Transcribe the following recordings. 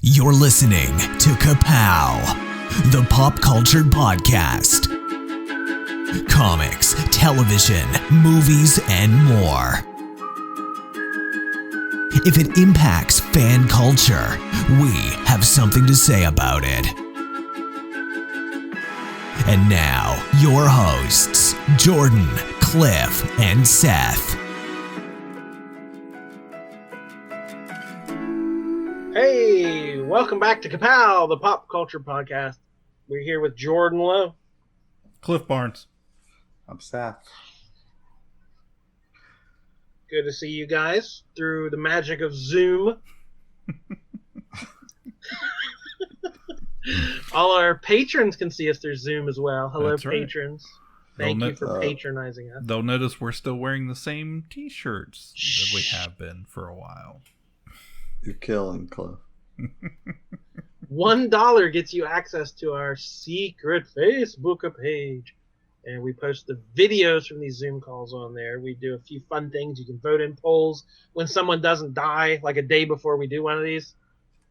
You're listening to Ka-Pow, the pop culture podcast. Comics, television, movies, and more. If it impacts fan culture, we have something to say about it. And now, your hosts, Jordan, Cliff, and Seth. Hey, welcome back to Ka-Pow, the pop culture podcast. We're here with Jordan Lowe. Cliff Barnes. I'm Seth. Good to see you guys through the magic of Zoom. All our patrons can see us through Zoom as well. Hello, That's right. Patrons. Thank you for patronizing us. They'll notice we're still wearing the same t-shirts that we have been for a while. You're killing, Cliff. $1 gets you access to our secret Facebook page. And we post the videos from these Zoom calls on there. We do a few fun things. You can vote in polls when someone doesn't die, like a day before we do one of these.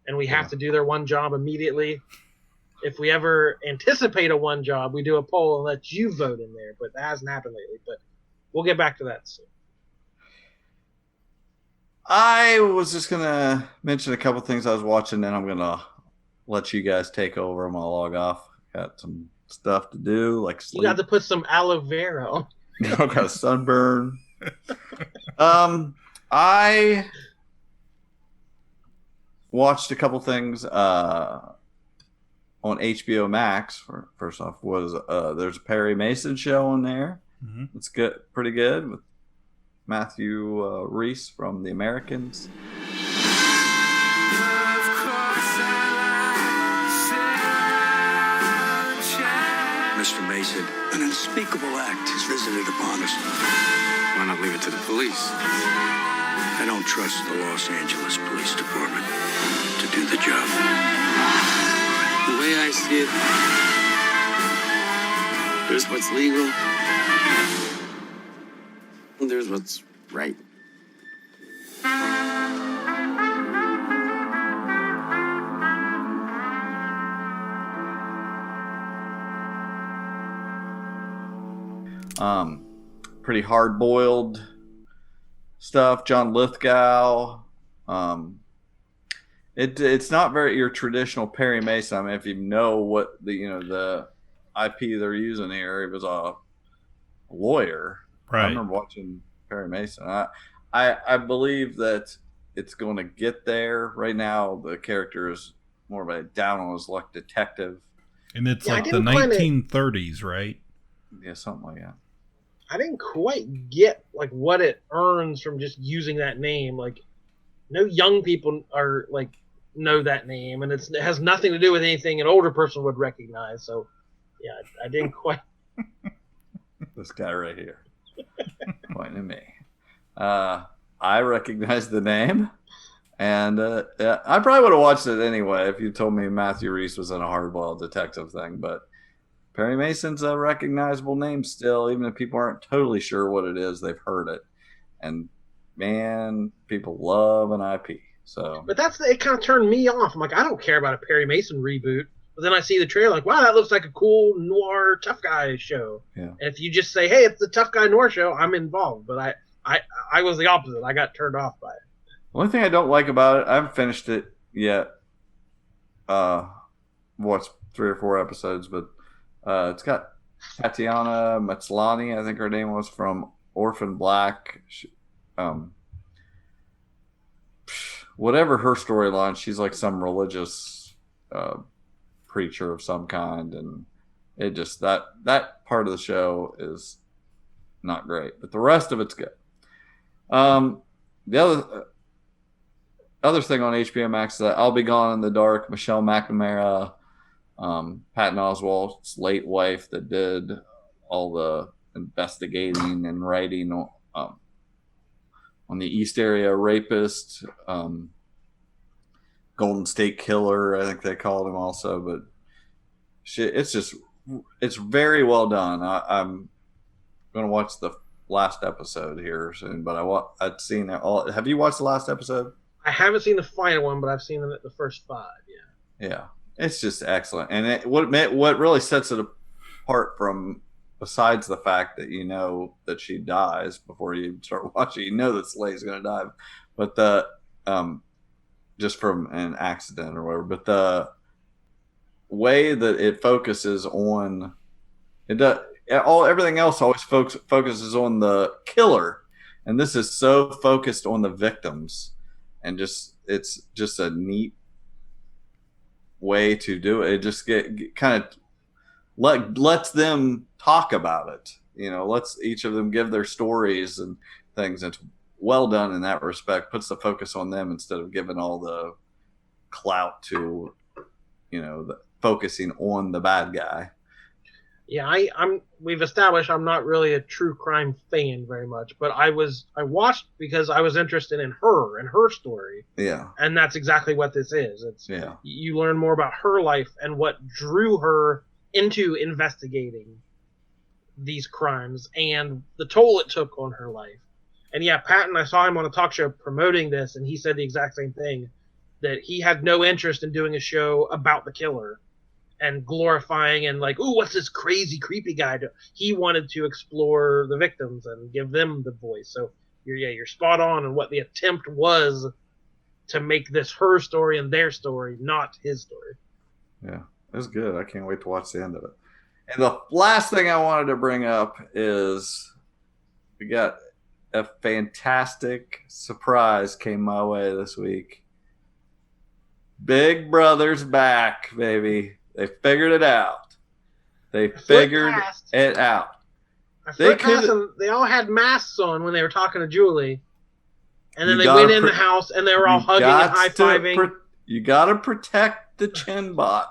And we have to do their one job immediately. If we ever anticipate a one job, we do a poll and let you vote in there. But that hasn't happened lately. But we'll get back to that soon. I was just going to mention a couple things I was watching, and I'm going to let you guys take over. I'm going to log off. Got some stuff to do, like sleep. You got to put some aloe vera on. I got a sunburn. I watched a couple things on HBO Max. First off, was there's a Perry Mason show on there. Mm-hmm. It's good, pretty good, with Matthew Reese from The Americans. Mr. Mason, an unspeakable act is visited upon us. Why not leave it to the police? I don't trust the Los Angeles Police Department to do the job. The way I see it, there's what's legal, and there's what's right. Pretty hard-boiled stuff. John Lithgow. It's not very your traditional Perry Mason. I mean, if you know what the IP they're using here, it was a lawyer. Right. I remember watching Perry Mason. I believe that it's going to get there. Right now, the character is more of a down on his luck detective. And it's like the 1930s, right? Yeah, something like that. I didn't quite get like what it earns from just using that name. Like, no young people are like know that name, and it has nothing to do with anything an older person would recognize. So, yeah, I didn't quite. This guy right here, pointing at me. I recognize the name, and I probably would have watched it anyway if you told me Matthew Reese was in a hardboiled detective thing, but. Perry Mason's a recognizable name still, even if people aren't totally sure what it is. They've heard it, and man, people love an IP. So, but it kind of turned me off. I'm like, I don't care about a Perry Mason reboot. But then I see the trailer, like, wow, that looks like a cool noir tough guy show. Yeah. And if you just say, hey, it's the tough guy noir show, I'm involved. But I was the opposite. I got turned off by it. The only thing I don't like about it, I haven't finished it yet. Watched 3 or 4 episodes, but. It's got Tatiana Maslany, I think her name was, from Orphan Black. Whatever her storyline, she's like some religious preacher of some kind, and it just that part of the show is not great, but the rest of it's good. The other thing on HBO Max is that I'll Be Gone in the Dark. Michelle McNamara. Patton Oswalt's late wife that did all the investigating and writing on the East Area Rapist, Golden State Killer, I think they called him also. But it's very well done. I'm going to watch the last episode here soon, but I'd seen it all. Have you watched the last episode? I haven't seen the final one, but I've seen the first 5. Yeah. Yeah, it's just excellent. And what really sets it apart from, besides the fact that you know that she dies before you start watching, you know that Slay's going to die, but the just from an accident or whatever. But the way that it focuses on it, everything else always focuses on the killer, and this is so focused on the victims, and it's just a neat way to do it. It just get kind of lets them talk about it. Lets each of them give their stories and things. It's well done in that respect. Puts the focus on them instead of giving all the clout to, focusing on the bad guy. Yeah, we've established I'm not really a true crime fan very much, but I watched because I was interested in her and her story. Yeah. And that's exactly what this is. You learn more about her life and what drew her into investigating these crimes and the toll it took on her life. And yeah, Patton, I saw him on a talk show promoting this, and he said the exact same thing, that he had no interest in doing a show about the killer and glorifying and like, ooh, what's this crazy, creepy guy do? He wanted to explore the victims and give them the voice. So you're spot on what the attempt was to make this her story and their story, not his story. Yeah, it was good. I can't wait to watch the end of it. And the last thing I wanted to bring up is we got a fantastic surprise came my way this week. Big Brother's back, baby. They figured it out. They figured it out. They all had masks on when they were talking to Julie. And then they went in the house and they were all hugging and high-fiving. You got to protect the Chenbot.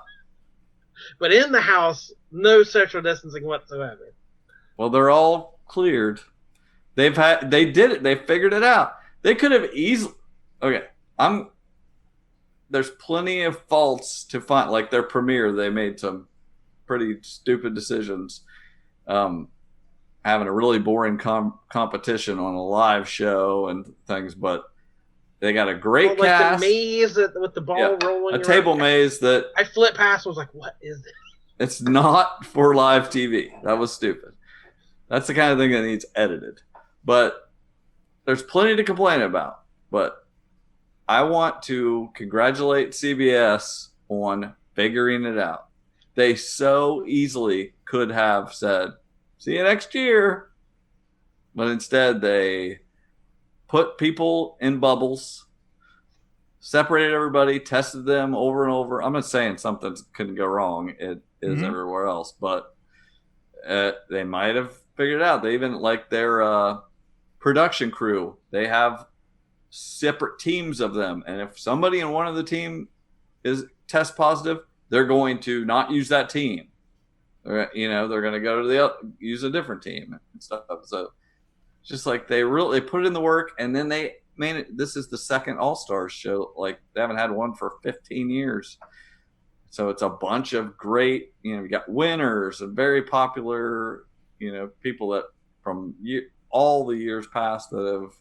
But in the house, no social distancing whatsoever. Well, they're all cleared. They did it. They figured it out. They could have easily. Okay, there's plenty of faults to find. Like their premiere, they made some pretty stupid decisions. Having a really boring competition on a live show and things, but they got a great cast. The maze with the ball rolling. A table maze that I flipped past. Was like, what is this? It's not for live TV. That was stupid. That's the kind of thing that needs edited. But there's plenty to complain about. But I want to congratulate CBS on figuring it out. They so easily could have said, see you next year. But instead, they put people in bubbles, separated everybody, tested them over and over. I'm not saying something couldn't go wrong. It is everywhere else. But they might have figured it out. They even, like their production crew, they have separate teams of them. And if somebody in one of the team is test positive, they're going to not use that team. They're going to go to use a different team and stuff. So it's just like they put in the work, and then this is the second All-Stars show. Like they haven't had one for 15 years. So it's a bunch of great, you got winners and very popular, people that from all the years past that have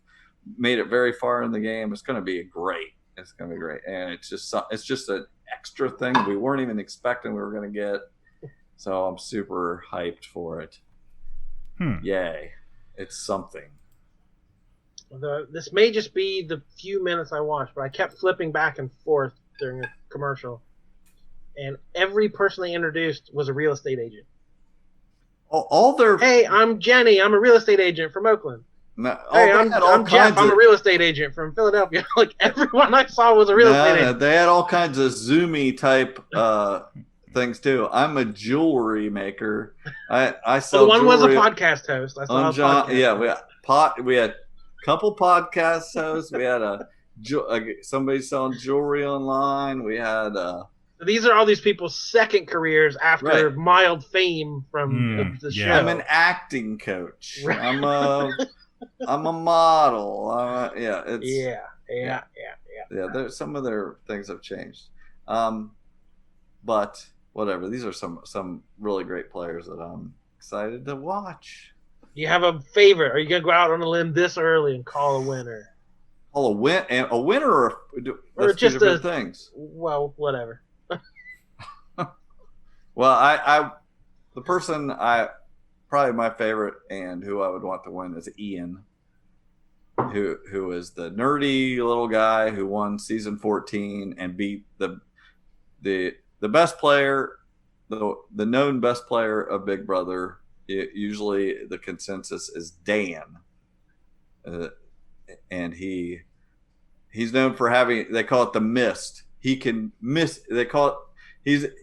made it very far in the game. It's going to be great. It's going to be great. And it's just an extra thing we weren't even expecting we were going to get. So I'm super hyped for it. Yay. It's something. This may just be the few minutes I watched, but I kept flipping back and forth during a commercial. And every person they introduced was a real estate agent. Hey, I'm Jenny. I'm a real estate agent from Oakland. No, hey, I'm Jeff. I'm a real estate agent from Philadelphia. Like everyone I saw was a real estate agent. They had all kinds of Zoomy type things too. I'm a jewelry maker. I sell. The one jewelry. Was a podcast host. I saw a podcast. Yeah, we had a couple podcast hosts. We had somebody selling jewelry online. We had. These are all these people's second careers after mild fame from the show. I'm an acting coach. Right. I'm a model. Yeah. Some of their things have changed. But whatever. These are some really great players that I'm excited to watch. You have a favorite? Are you gonna go out on a limb this early and call a winner? call a winner or that's just two different things. Well, whatever. Well, the person probably my favorite and who I would want to win is Ian, who is the nerdy little guy who won season 14 and beat the best player, the known best player of Big Brother. Usually the consensus is Dan, and he's known for having, they call it the mist. He can miss. They call it.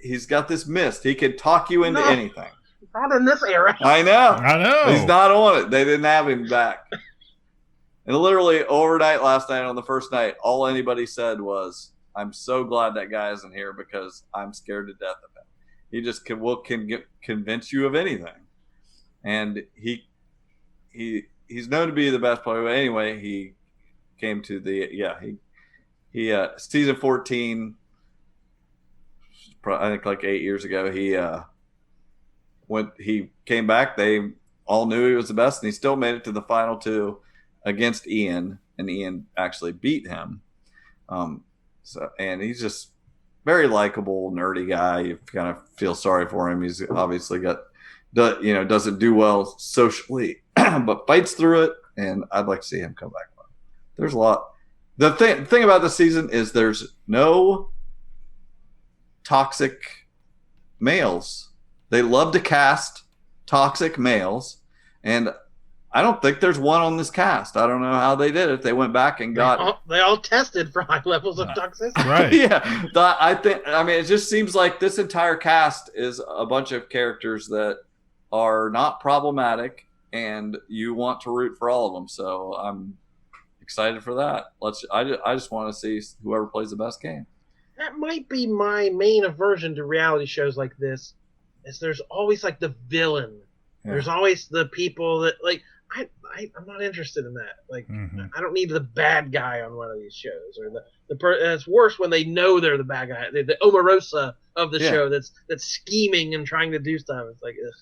He's got this mist. He can talk you into anything. Not in this era. I know. I He's not on it. They didn't have him back. And literally overnight last night on the first night, all anybody said was, "I'm so glad that guy isn't here because I'm scared to death of him. He just can convince you of anything." And he's known to be the best player. But anyway, he came to he season 14. I think like 8 years ago, he came back. They all knew he was the best, and he still made it to the final two against Ian, and Ian actually beat him. And he's just very likable, nerdy guy. You kind of feel sorry for him. He's obviously doesn't do well socially, but fights through it. And I'd like to see him come back. There's a lot. The thing about this season is there's no toxic males. They love to cast toxic males, and I don't think there's one on this cast. I don't know how they did it. They went back and they all tested for high levels of toxicity. Right. Yeah. It just seems like this entire cast is a bunch of characters that are not problematic, and you want to root for all of them. So I'm excited for that. I just want to see whoever plays the best game. That might be my main aversion to reality shows like this, is there's always like the villain. Yeah. There's always the people that like, I'm not interested in that. Like, I don't need the bad guy on one of these shows, or and it's worse when they know they're the bad guy, the Omarosa of the show that's scheming and trying to do stuff. It's like, ugh.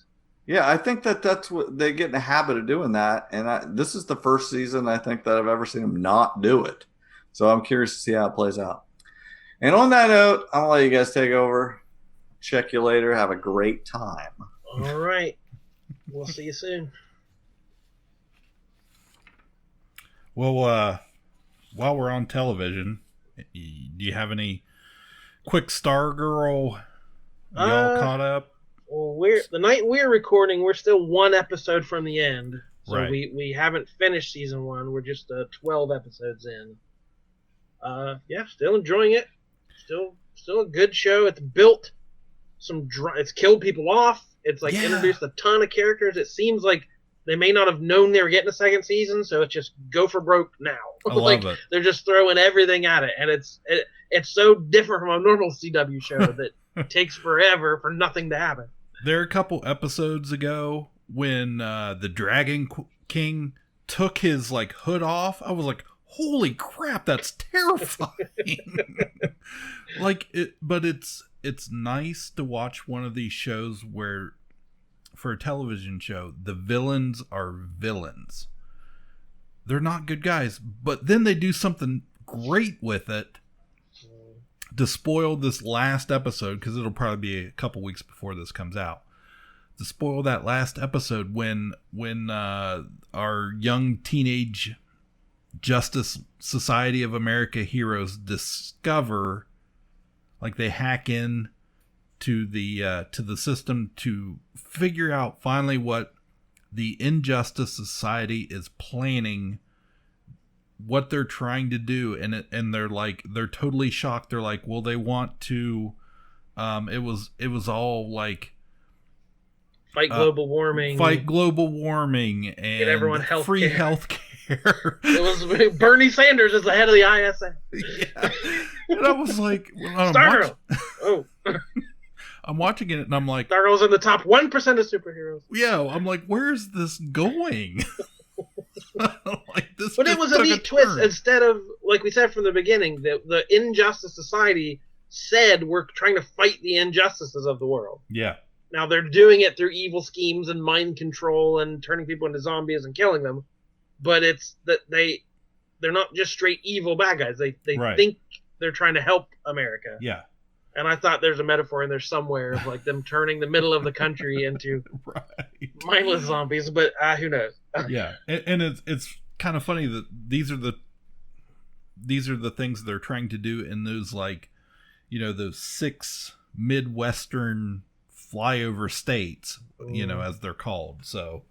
Yeah, I think that's what they get in the habit of doing that, and this is the first season I think that I've ever seen them not do it. So I'm curious to see how it plays out. And on that note, I'm gonna let you guys take over. Check you later. Have a great time. All right, we'll see you soon. Well, while we're on television, do you have any quick Stargirl? Y'all caught up? Well, the night we're recording, we're still one episode from the end, so right. we haven't finished season 1. We're just 12 episodes in. Still enjoying it. Still a good show. It's built it's killed people off. It's like introduced a ton of characters. It seems like they may not have known they were getting a second season, so it's just go for broke now. I love it. They're just throwing everything at it, and it's so different from a normal CW show that it takes forever for nothing to happen. There are a couple episodes ago when the Dragon King took his like hood off. I was like, holy crap, that's terrifying. But it's nice to watch one of these shows where, for a television show, the villains are villains. They're not good guys, but then they do something great with it to spoil this last episode, because it'll probably be a couple weeks before this comes out. To spoil that last episode when our young teenage Justice Society of America heroes discover, like, they hack in to the system to figure out finally what the Injustice Society is planning, what they're trying to do, and they're totally shocked. They're like, well, they want to it was all like fight global warming and get everyone free health care. It was Bernie Sanders as the head of the ISA. Yeah. And I was like, Stargirl. I'm watching it and I'm like, Stargirl's in the top 1% of superheroes. Yeah, I'm like, where's this going? Like, this, but it was a neat twist. Instead of, like we said from the beginning, the Injustice Society said we're trying to fight the injustices of the world. Yeah. Now they're doing it through evil schemes and mind control and turning people into zombies and killing them. But it's that they're not just straight evil bad guys. They Right. think they're trying to help America. Yeah. And I thought there's a metaphor in there somewhere of like them turning the middle of the country into Right. mindless zombies, but who knows? Yeah, and it's kind of funny that these are the things they're trying to do in those, like, those 6 Midwestern flyover states, as they're called. So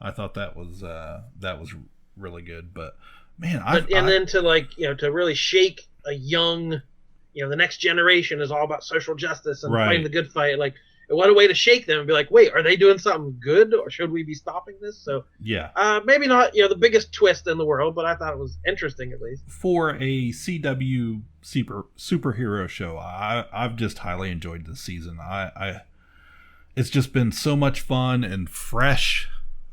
I thought that was really good. But man, then to to really shake a young, the next generation is all about social justice and Right. fighting the good fight. Like, what a way to shake them and be like, wait, are they doing something good, or should we be stopping this? So yeah, maybe not the biggest twist in the world, but I thought it was interesting at least. for a CW superhero show, I've just highly enjoyed this season. It's just been so much fun and fresh,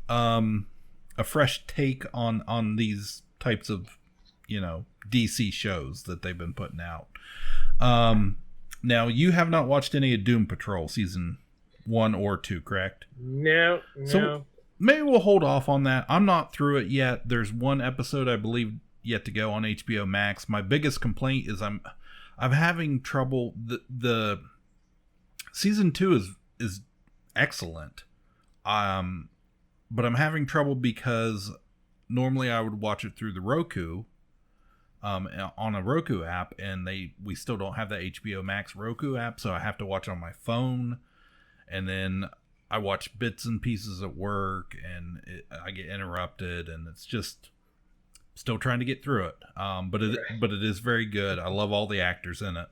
a fresh take on these types of DC shows that they've been putting out. Now, you have not watched any of Doom Patrol season 1 or 2, correct? No. So maybe we'll hold off on that. I'm not through it yet. There's one episode, I believe, yet to go on HBO Max. My biggest complaint is I'm having trouble. The season 2 is excellent, but I'm having trouble because normally I would watch it through the Roku. On a Roku app, and we still don't have the HBO Max Roku app, so I have to watch it on my phone, and then I watch bits and pieces at work, and I get interrupted, and it's just still trying to get through it. But it is very good. I love all the actors in it.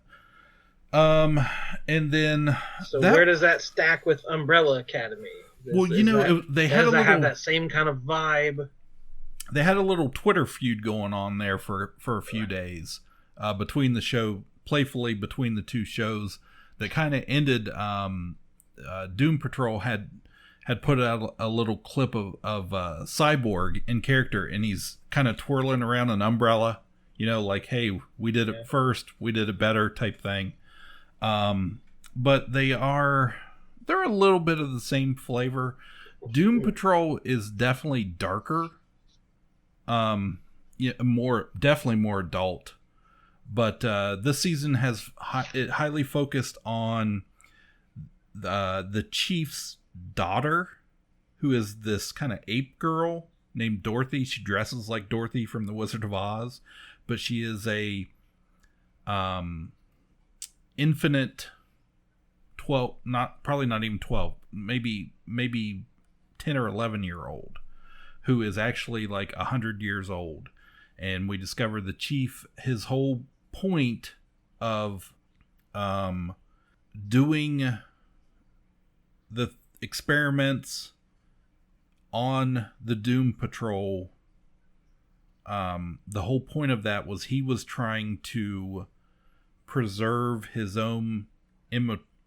And then where does that stack with Umbrella Academy? They had a little, have that same kind of vibe. They had a little Twitter feud going on there for a few days between the show, playfully between the two shows, that kind of ended. Doom Patrol had put out a little clip of Cyborg in character, and he's kind of twirling around an umbrella, like, hey, we did it first, we did it better type thing. But they're a little bit of the same flavor. Doom Patrol is definitely darker. Definitely more adult, but this season has highly focused on the chief's daughter, who is this kind of ape girl named Dorothy. She dresses like Dorothy from The Wizard of Oz, but she is a infinite 12, probably not even 12, maybe 10 or 11-year-old. Who is actually like 100 years old. And we discover the chief, his whole point of doing the experiments on the Doom Patrol, the whole point of that was he was trying to preserve his own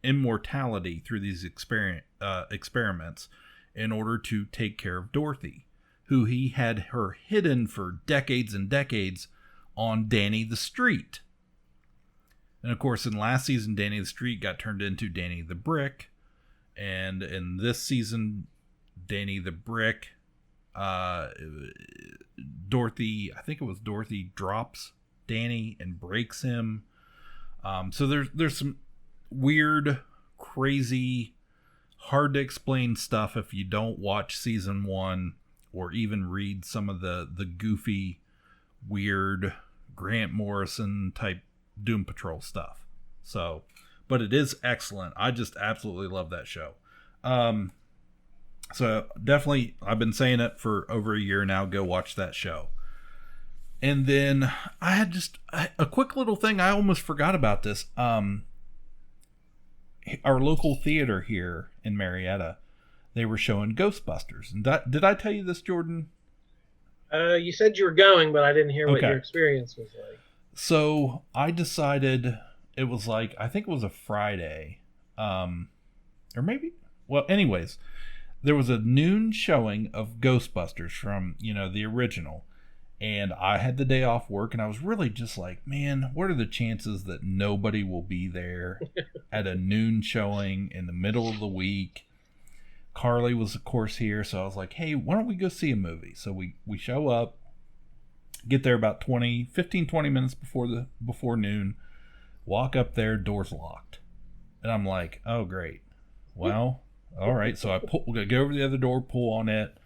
immortality through these experiments in order to take care of Dorothy, who he had her hidden for decades and decades on Danny the Street. And of course, in last season, Danny the Street got turned into Danny the Brick. And in this season, Danny the Brick, Dorothy, I think it was Dorothy, drops Danny and breaks him. So there's some weird, crazy, hard to explain stuff if you don't watch season 1 or even read some of the goofy, weird Grant Morrison type Doom Patrol stuff. So, but it is excellent. I just absolutely love that show. So definitely, I've been saying it for over a year now, go watch that show. And then I had just a quick little thing. I almost forgot about this. Our local theater here in Marietta, they were showing Ghostbusters. And did I tell you this, Jordan? You said you were going, but I didn't hear what your experience was like. So I decided, it was like, I think it was a Friday. Or maybe, well, anyways, there was a noon showing of Ghostbusters from, the original. And I had the day off work, and I was really just like, man, what are the chances that nobody will be there at a noon showing in the middle of the week? Carly was, of course, here, so I was like, hey, why don't we go see a movie? So we show up, Get there about 20 minutes before noon. Walk up there, door's locked. And I'm like, oh, great. Well, all right. So I go over to the other door, pull on it.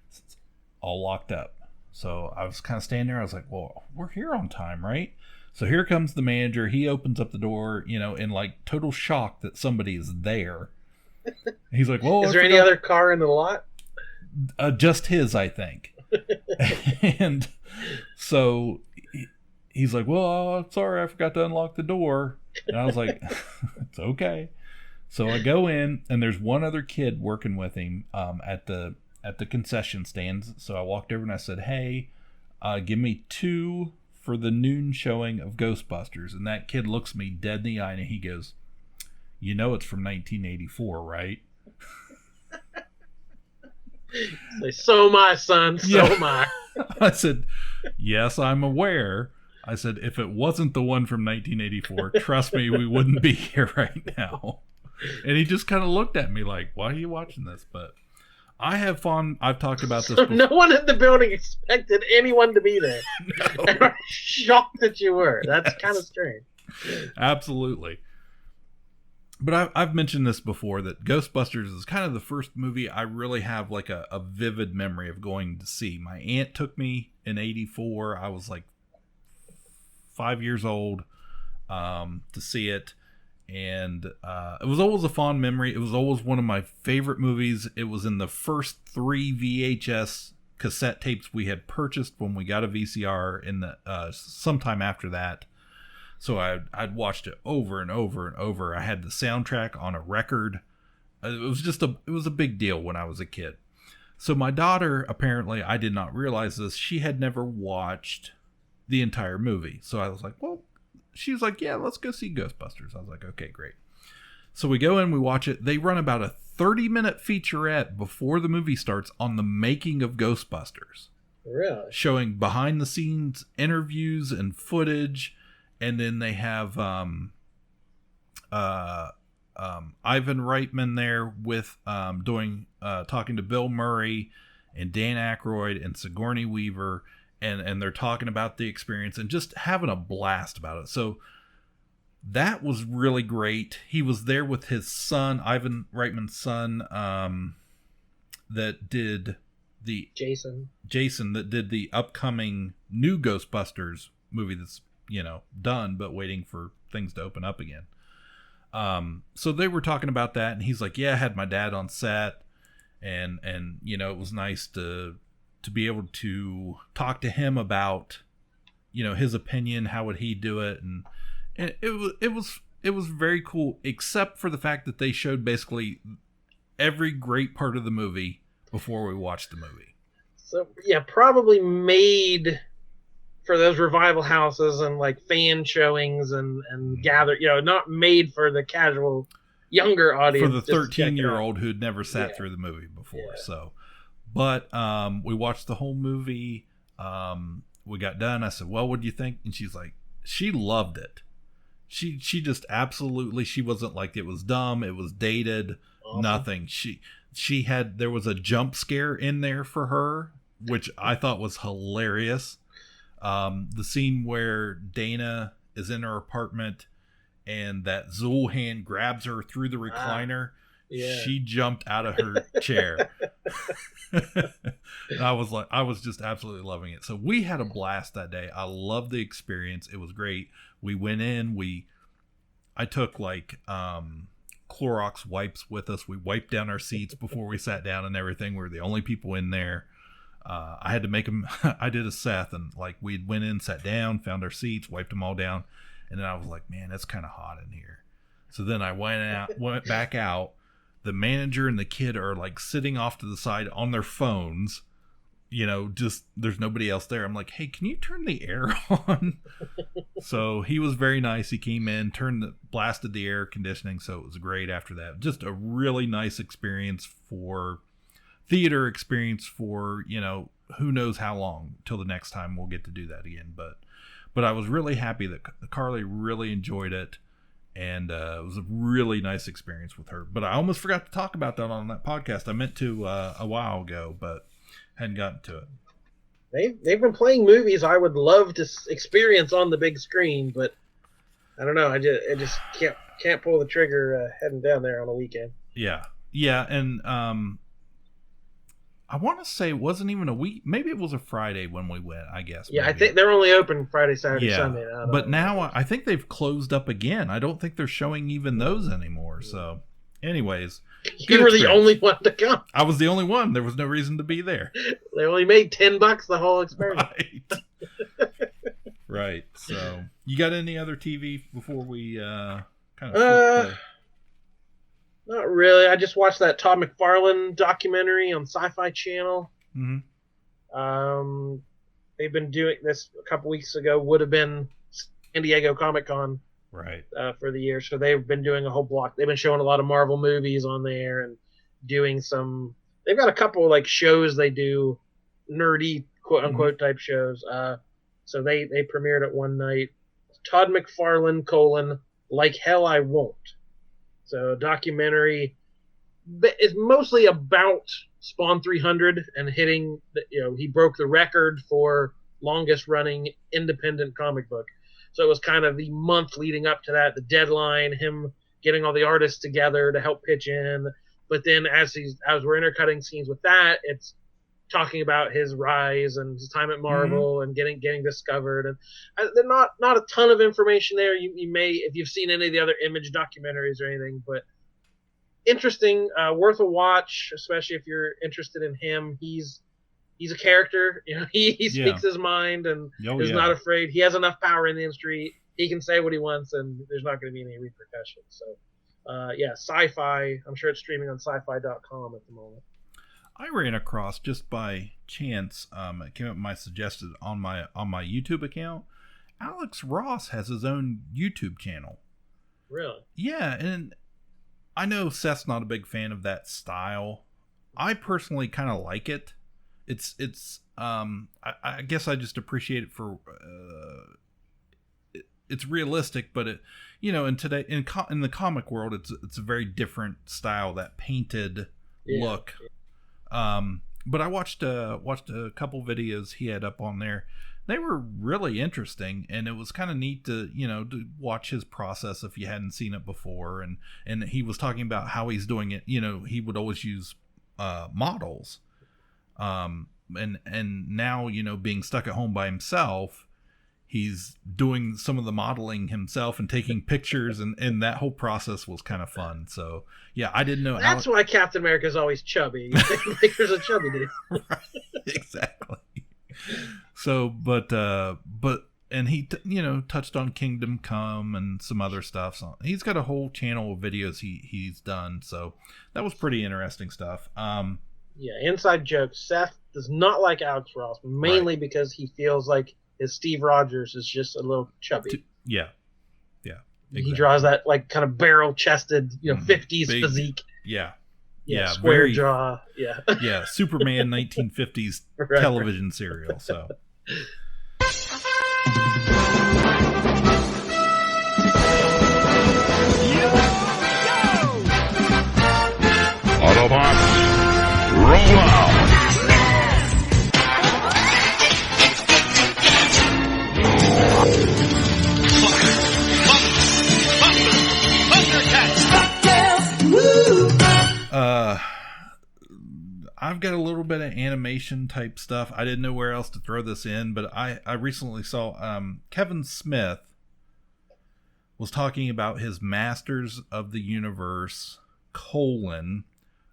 It's all locked up. So I was kind of standing there. I was like, well, we're here on time, right? So here comes the manager. He opens up the door, in like total shock that somebody is there. He's like, well, is there any other car in the lot? Just his, I think. And so he's like, well, sorry, I forgot to unlock the door. And I was like, it's okay. So I go in, and there's one other kid working with him at the concession stands. So I walked over and I said, hey, give me 2 for the noon showing of Ghostbusters. And that kid looks me dead in the eye, and he goes, it's from 1984, right? So am I, son. So am I. I said, yes, I'm aware. I said, if it wasn't the one from 1984, trust me, we wouldn't be here right now. And he just kind of looked at me like, why are you watching this? But I have fun. I've talked about this before. No one in the building expected anyone to be there. No. I'm shocked that you were. That's kind of strange. Absolutely. But I've mentioned this before, that Ghostbusters is kind of the first movie I really have like a vivid memory of going to see. My aunt took me in 84. I was like 5 years old to see it. And it was always a fond memory. It was always one of my favorite movies. It was in the first 3 VHS cassette tapes we had purchased when we got a VCR in the sometime after that. So I'd watched it over and over and over. I had the soundtrack on a record. It was a big deal when I was a kid. So my daughter, apparently, I did not realize this, she had never watched the entire movie. So I was like, well, she was like, yeah, let's go see Ghostbusters. I was like, okay, great. So we go in, we watch it. They run about a 30-minute featurette before the movie starts on the making of Ghostbusters. Really? Showing behind-the-scenes interviews and footage. And then they have Ivan Reitman there with talking to Bill Murray and Dan Aykroyd and Sigourney Weaver, and they're talking about the experience and just having a blast about it. So that was really great. He was there with his son, Ivan Reitman's son, that did the Jason that did the upcoming new Ghostbusters movie that's done, but waiting for things to open up again. So they were talking about that, and he's like, yeah, I had my dad on set, and it was nice to be able to talk to him about, his opinion, how would he do it, and it was very cool, except for the fact that they showed basically every great part of the movie before we watched the movie. So yeah, probably made for those revival houses and like fan showings and gather, not made for the casual younger audience. For the 13-year-old who'd never sat through the movie before. Yeah. So, but we watched the whole movie. We got done. I said, well, what do you think? And she's like, she loved it. She just absolutely, she wasn't like it was dumb. It was dated. Awesome. Nothing. There was a jump scare in there for her, which I thought was hilarious. The scene where Dana is in her apartment and that Zool hand grabs her through the recliner. Yeah. She jumped out of her chair. I was just absolutely loving it. So we had a blast that day. I loved the experience. It was great. We went in, I took like, Clorox wipes with us. We wiped down our seats before we sat down and everything. We were the only people in there. I had to make them. I did a Seth, and like we went in, sat down, found our seats, wiped them all down, and then I was like, "Man, it's kind of hot in here." So then I went back out. The manager and the kid are like sitting off to the side on their phones. Just there's nobody else there. I'm like, "Hey, can you turn the air on?" So he was very nice. He came in, blasted the air conditioning, so it was great after that. Just a really nice experience for. Theater experience for who knows how long till the next time we'll get to do that again, but I was really happy that Carly really enjoyed it, and it was a really nice experience with her. But I almost forgot to talk about that on that podcast. I meant to a while ago, but hadn't gotten to it. they've been playing movies I would love to experience on the big screen, but I don't know. I just can't pull the trigger heading down there on a weekend. Yeah, and I want to say it wasn't even a week. Maybe it was a Friday when we went, I guess. Yeah, maybe. I think they're only open Friday, Saturday, Sunday. But now I think they've closed up again. I don't think they're showing even those anymore. So, anyways. You were the only one to come. I was the only one. There was no reason to be there. They only made $10 the whole experiment. Right. Right. So, you got any other TV before we kind of... Not really. I just watched that Todd McFarlane documentary on Sci-Fi Channel. Mm-hmm. They've been doing this a couple weeks ago. Would have been San Diego Comic-Con, right? For the year. So they've been doing a whole block. They've been showing a lot of Marvel movies on there and doing some. They've got a couple like shows they do, nerdy quote unquote type shows. So they premiered it one night. Todd McFarlane : Like Hell I Won't. So a documentary is mostly about Spawn 300 and hitting, he broke the record for longest running independent comic book. So it was kind of the month leading up to that, the deadline, him getting all the artists together to help pitch in. But then as we're intercutting scenes with that, it's talking about his rise and his time at Marvel and getting discovered. And there's not a ton of information there. You may, if you've seen any of the other Image documentaries or anything, but interesting, worth a watch, especially if you're interested in him. He's a character, he speaks his mind and is not afraid. He has enough power in the industry. He can say what he wants and there's not going to be any repercussions. So, Sci-Fi, I'm sure it's streaming on sci-fi.com at the moment. I ran across just by chance. It came up suggested on my YouTube account. Alex Ross has his own YouTube channel. Really? Yeah, and I know Seth's not a big fan of that style. I personally kind of like it. It's I guess I just appreciate it for it's realistic, but it in today in the comic world it's a very different style, that painted look. But I watched a couple videos he had up on there. They were really interesting, and it was kind of neat to watch his process if you hadn't seen it before. And he was talking about how he's doing it. He would always use models, and now being stuck at home by himself, he's doing some of the modeling himself and taking pictures, and that whole process was kind of fun. So yeah, I didn't know. That's why Captain America's always chubby. He's taking pictures of chubby dude. Right, exactly. So, but and he touched on Kingdom Come and some other stuff. So he's got a whole channel of videos he's done. So that was pretty interesting stuff. Yeah, inside joke. Seth does not like Alex Ross, mainly because he feels like his Steve Rogers is just a little chubby. Yeah. Exactly. He draws that like kind of barrel-chested, 50s big, physique. Yeah, square very, jaw. Yeah, Superman 1950s television serial. So. Autobots, roll out! I've got a little bit of animation type stuff. I didn't know where else to throw this in, but I recently saw Kevin Smith was talking about his Masters of the Universe :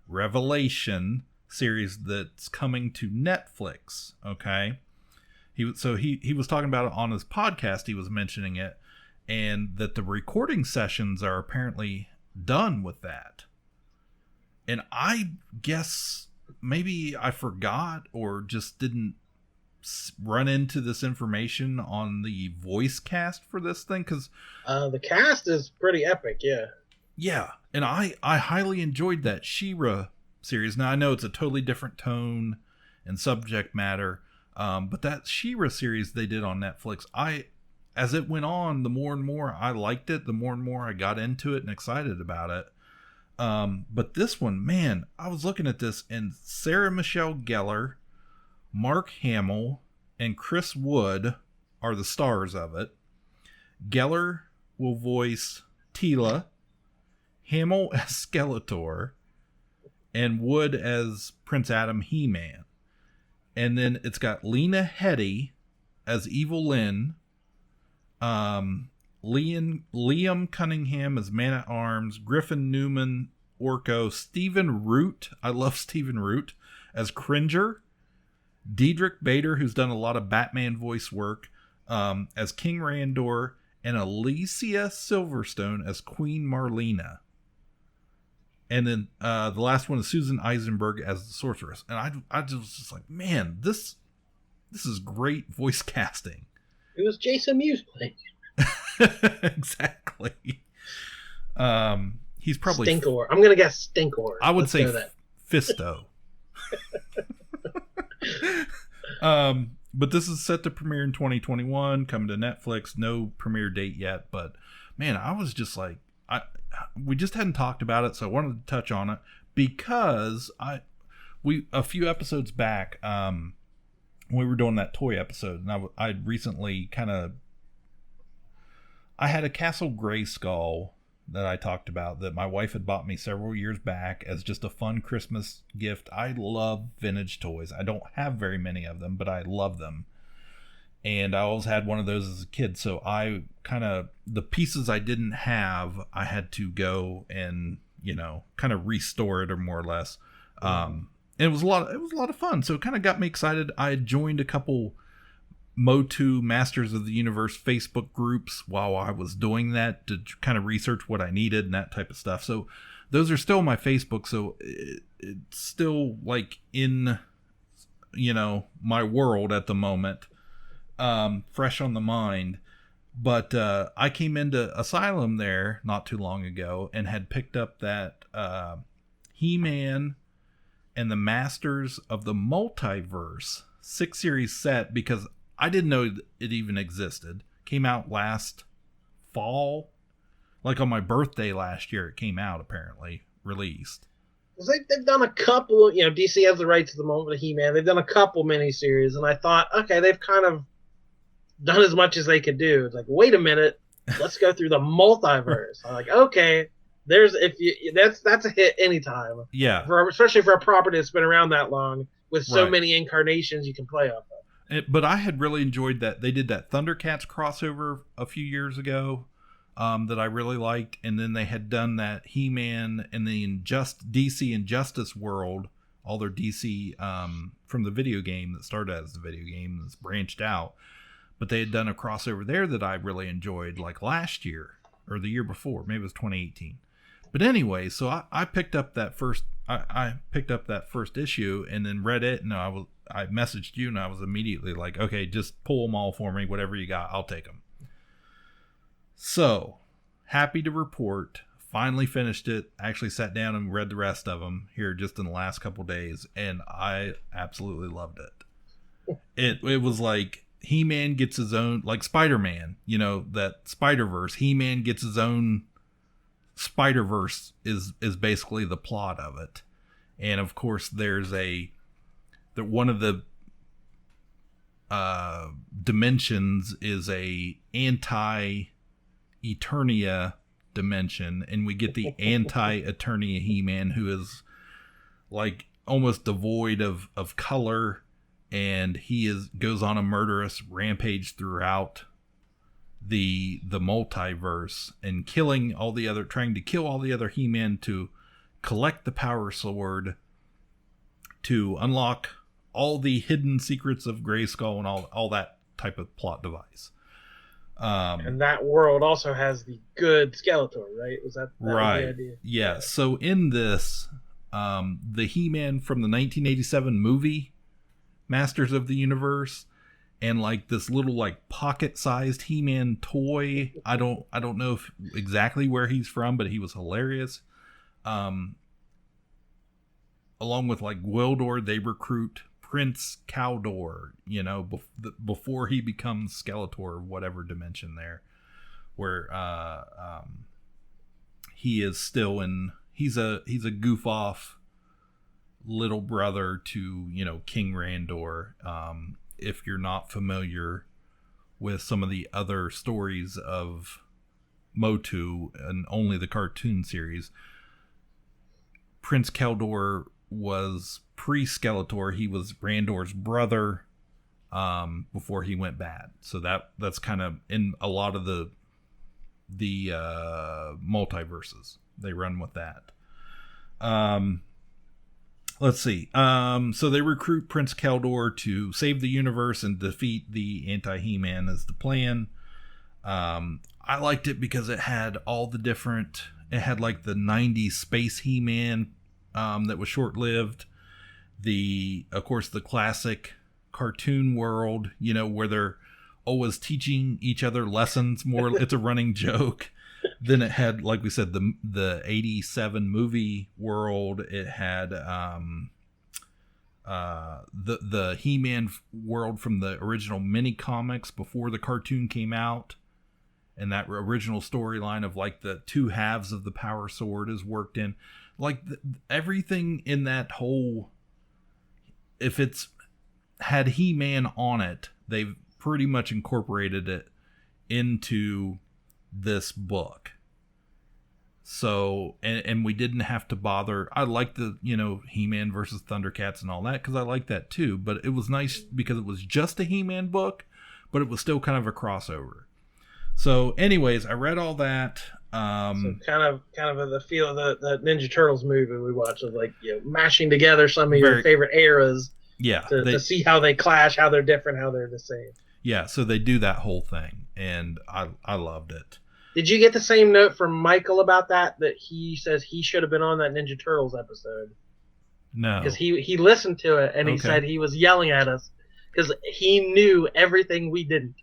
Revelation series that's coming to Netflix. Okay. He was talking about it on his podcast. He was mentioning it, and that the recording sessions are apparently done with that. And I guess maybe I forgot or just didn't run into this information on the voice cast for this thing, because the cast is pretty epic. Yeah, and I highly enjoyed that She-Ra series. Now I know it's a totally different tone and subject matter, but that She-Ra series they did on Netflix, as it went on, the more and more I liked it, the more and more I got into it and excited about it. But this one, man, I was looking at this, and Sarah Michelle Gellar, Mark Hamill, and Chris Wood are the stars of it. Geller will voice Tila, Hamill as Skeletor, and Wood as Prince Adam He-Man. And then it's got Lena Headey as Evil Lynn, Liam Cunningham as Man-at-Arms, Griffin Newman, Orko, Stephen Root, I love Stephen Root, as Cringer, Diedrich Bader, who's done a lot of Batman voice work, as King Randor, and Alicia Silverstone as Queen Marlena. And then the last one is Susan Eisenberg as the Sorceress. And I was just like, man, this is great voice casting. It was Jason Mewes playing. Exactly. He's probably Stinkor. I'm gonna guess Stinkor. I would say Fisto. But this is set to premiere in 2021, coming to Netflix. No premiere date yet, but man, I was just like, we just hadn't talked about it, so I wanted to touch on it because a few episodes back, we were doing that toy episode, and I'd recently I had a Castle Grayskull that I talked about that my wife had bought me several years back as just a fun Christmas gift. I love vintage toys. I don't have very many of them, but I love them. And I always had one of those as a kid. So the pieces I didn't have, I had to go and, kind of restore it or more or less. And it was a lot of fun. So it kind of got me excited. I joined a couple Motu Masters of the Universe Facebook groups while I was doing that to kind of research what I needed and that type of stuff. So those are still my Facebook. So it's still like in, my world at the moment, fresh on the mind. But I came into Asylum there not too long ago and had picked up that He-Man and the Masters of the Multiverse 6-series set because I didn't know it even existed. Came out last fall. Like on my birthday last year, it came out, apparently. Released. They've done a couple, DC has the rights at the moment with He-Man. They've done a couple miniseries, and I thought, okay, they've kind of done as much as they could do. It's like, wait a minute, let's go through the multiverse. I'm like, okay, that's a hit anytime. Yeah. Especially for a property that's been around that long with so many incarnations you can play off of. But I had really enjoyed that. They did that Thundercats crossover a few years ago that I really liked. And then they had done that He-Man and the DC Injustice world, all their DC from the video game that started as the video game that's branched out. But they had done a crossover there that I really enjoyed like last year or the year before. Maybe it was 2018. But anyway, so I picked up that first issue and then read it, and I messaged you and I was immediately like, okay, just pull them all for me, whatever you got, I'll take them. So happy to report, finally finished it. Actually sat down and read the rest of them here just in the last couple days, and I absolutely loved it. It was like He-Man gets his own, like Spider-Man, that Spider-Verse. He-Man gets his own Spider-Verse is basically the plot of it. And of course there's one of the dimensions is a anti-Eternia dimension, and we get the anti-Eternia He-Man, who is like almost devoid of color, and he goes on a murderous rampage throughout the multiverse and trying to kill all the other He-Men to collect the Power Sword to unlock all the hidden secrets of Grayskull and all that type of plot device. And that world also has the good Skeletor, right? Was that right? The idea? Yeah. So in this, the He-Man from the 1987 movie Masters of the Universe, and like this little like pocket-sized He-Man toy. I don't know exactly where he's from, but he was hilarious. Along with like Gwildor, they recruit Prince Cawdor, before he becomes Skeletor, whatever dimension there, where he is still he's a goof off little brother to King Randor. if you're not familiar with some of the other stories of Motu and only the cartoon series, Prince Keldor was pre-Skeletor. He was Randor's brother before he went bad. So that's kind of in a lot of the multiverses. They run with that. Let's see. So they recruit Prince Keldor to save the universe and defeat the anti-He-Man as the plan. I liked it because it had all the different... It had like the 90s Space He-Man that was short-lived. Of course, the classic cartoon world, where they're always teaching each other lessons. It's a running joke. Then it had, like we said, the 87 movie world. It had the He-Man world from the original mini comics before the cartoon came out. And that original storyline of like the two halves of the power sword is worked in. Like everything in that whole, if it's had He-Man on it, they've pretty much incorporated it into this book. So, and we didn't have to bother. I like the, He-Man versus Thundercats and all that, because I like that too. But it was nice because it was just a He-Man book, but it was still kind of a crossover. So, anyways, I read all that. So kind of the feel of the Ninja Turtles movie we watched, of like mashing together some of your favorite eras. Yeah, to see how they clash, how they're different, how they're the same. Yeah, so they do that whole thing, and I loved it. Did you get the same note from Michael about that he says he should have been on that Ninja Turtles episode? No, because he listened to it and he said he was yelling at us because he knew everything we didn't.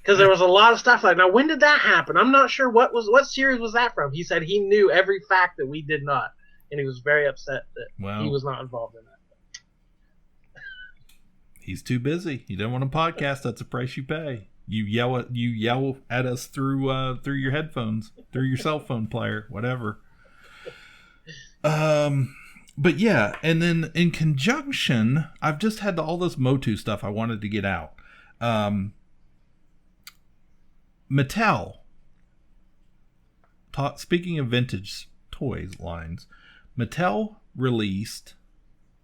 Because there was a lot of stuff like, now when did that happen? I'm not sure what series was that from. He said he knew every fact that we did not, and he was very upset that he was not involved in that. He's too busy. You don't want a podcast. That's the price you pay. You yell at us through your headphones, through your cell phone player, whatever. But yeah, and then in conjunction, I've just had all this Motu stuff I wanted to get out. Mattel, speaking of vintage toys lines, Mattel released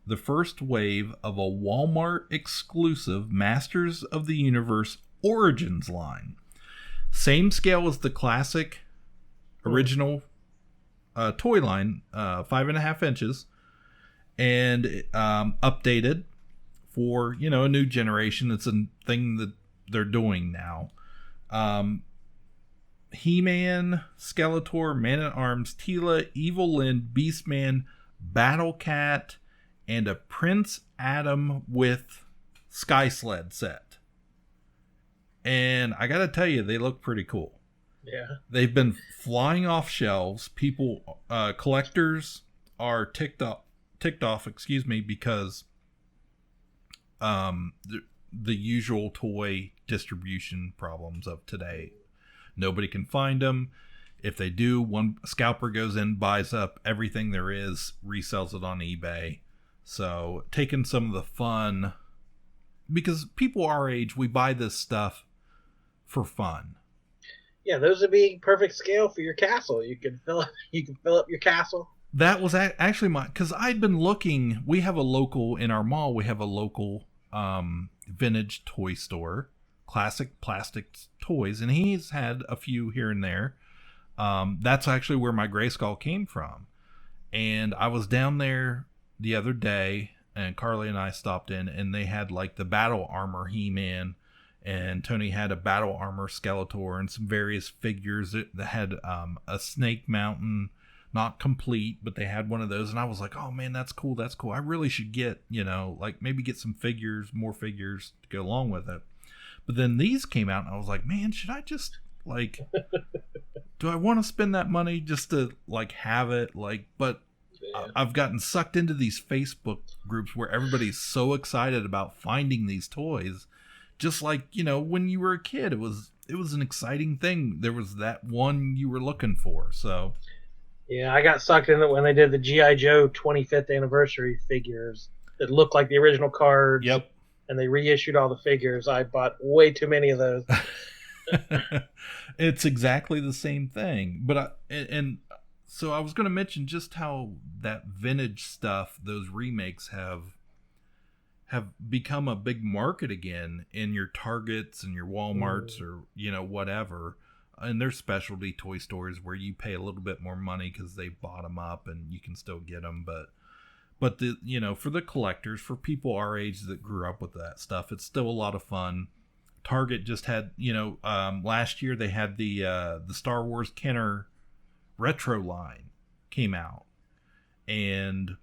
the first wave of a Walmart exclusive Masters of the Universe Origins line. Same scale as the classic original toy line, 5.5 inches, and updated for a new generation. It's a thing that they're doing now. He-Man, Skeletor, Man-at-Arms, Teela, Evil Lyn, Beastman, Battle Cat, and a Prince Adam with Sky Sled set. And I gotta tell you, they look pretty cool. Yeah. They've been flying off shelves. People, collectors are ticked off, because the usual toy distribution problems of today. Nobody can find them. If they do, one scalper goes in, buys up everything there is, resells it on eBay. So taking some of the fun, because people our age, we buy this stuff for fun. Yeah, those would be perfect scale for your castle. You can fill up your castle. That was actually because I'd been looking. We have a local in our mall. We have a local vintage toy store, classic plastic toys, and he's had a few here and there. That's actually where my Grayskull came from. And I was down there the other day, and Carly and I stopped in, and they had like the battle armor He-Man, and Tony had a battle armor Skeletor and some various figures that had a Snake Mountain, not complete, but they had one of those. And I was like, oh man, that's cool. I really should get, maybe get some figures, more figures to go along with it. But then these came out, and I was like, man, should I just do I want to spend that money just to have it? But yeah. I've gotten sucked into these Facebook groups where everybody's so excited about finding these toys. Just when you were a kid, it was an exciting thing. There was that one you were looking for. So yeah, I got sucked in it when they did the G.I. Joe 25th anniversary figures that looked like the original cards. Yep. and they reissued all the figures. I bought way too many of those. It's exactly the same thing. But so I was going to mention just how that vintage stuff, those remakes have become a big market again in your Targets and your Walmarts or, whatever. And there's specialty toy stores where you pay a little bit more money because they bought them up and you can still get them. But for the collectors, for people our age that grew up with that stuff, it's still a lot of fun. Target just had, last year they had the Star Wars Kenner retro line came out, and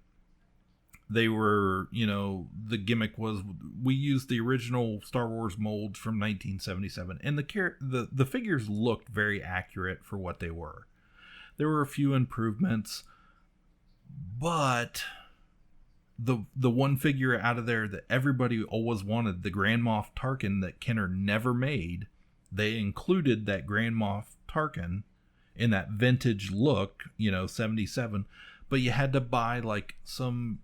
they were, the gimmick was we used the original Star Wars molds from 1977, and the figures looked very accurate for what they were. There were a few improvements, but the one figure out of there that everybody always wanted, the Grand Moff Tarkin that Kenner never made, they included that Grand Moff Tarkin in that vintage look, 77, but you had to buy like some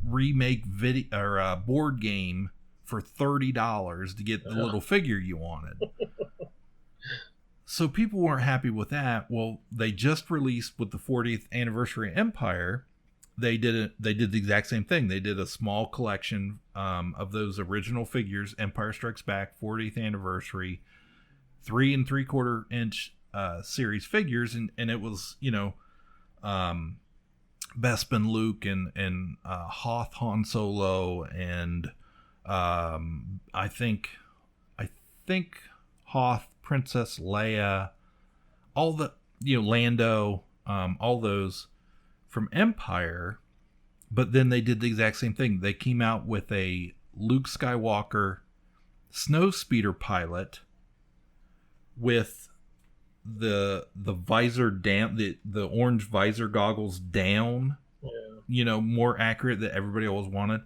remake video or board game for $30 to get the little figure you wanted. So people weren't happy with that. Well, they just released with the 40th anniversary of Empire. They did the exact same thing. They did a small collection of those original figures, Empire Strikes Back 40th anniversary, 3 3/4 inch series figures, and it was Bespin Luke and Hoth Han Solo, and I think Hoth Princess Leia, all the Lando, all those from Empire. But then they did the exact same thing. They came out with a Luke Skywalker snowspeeder pilot with the visor down, the orange visor goggles down, more accurate that everybody always wanted,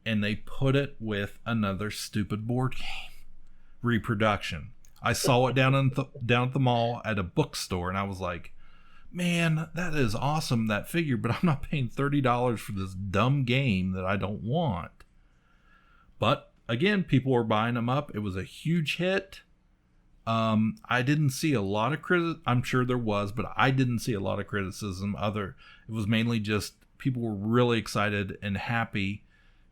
and they put it with another stupid board game reproduction. I saw it down at the mall at a bookstore, and I was like, man, that is awesome, that figure, but I'm not paying $30 for this dumb game that I don't want. But again, people were buying them up. It was a huge hit. I didn't see a lot of I'm sure there was, but I didn't see a lot of criticism. It was mainly just people were really excited and happy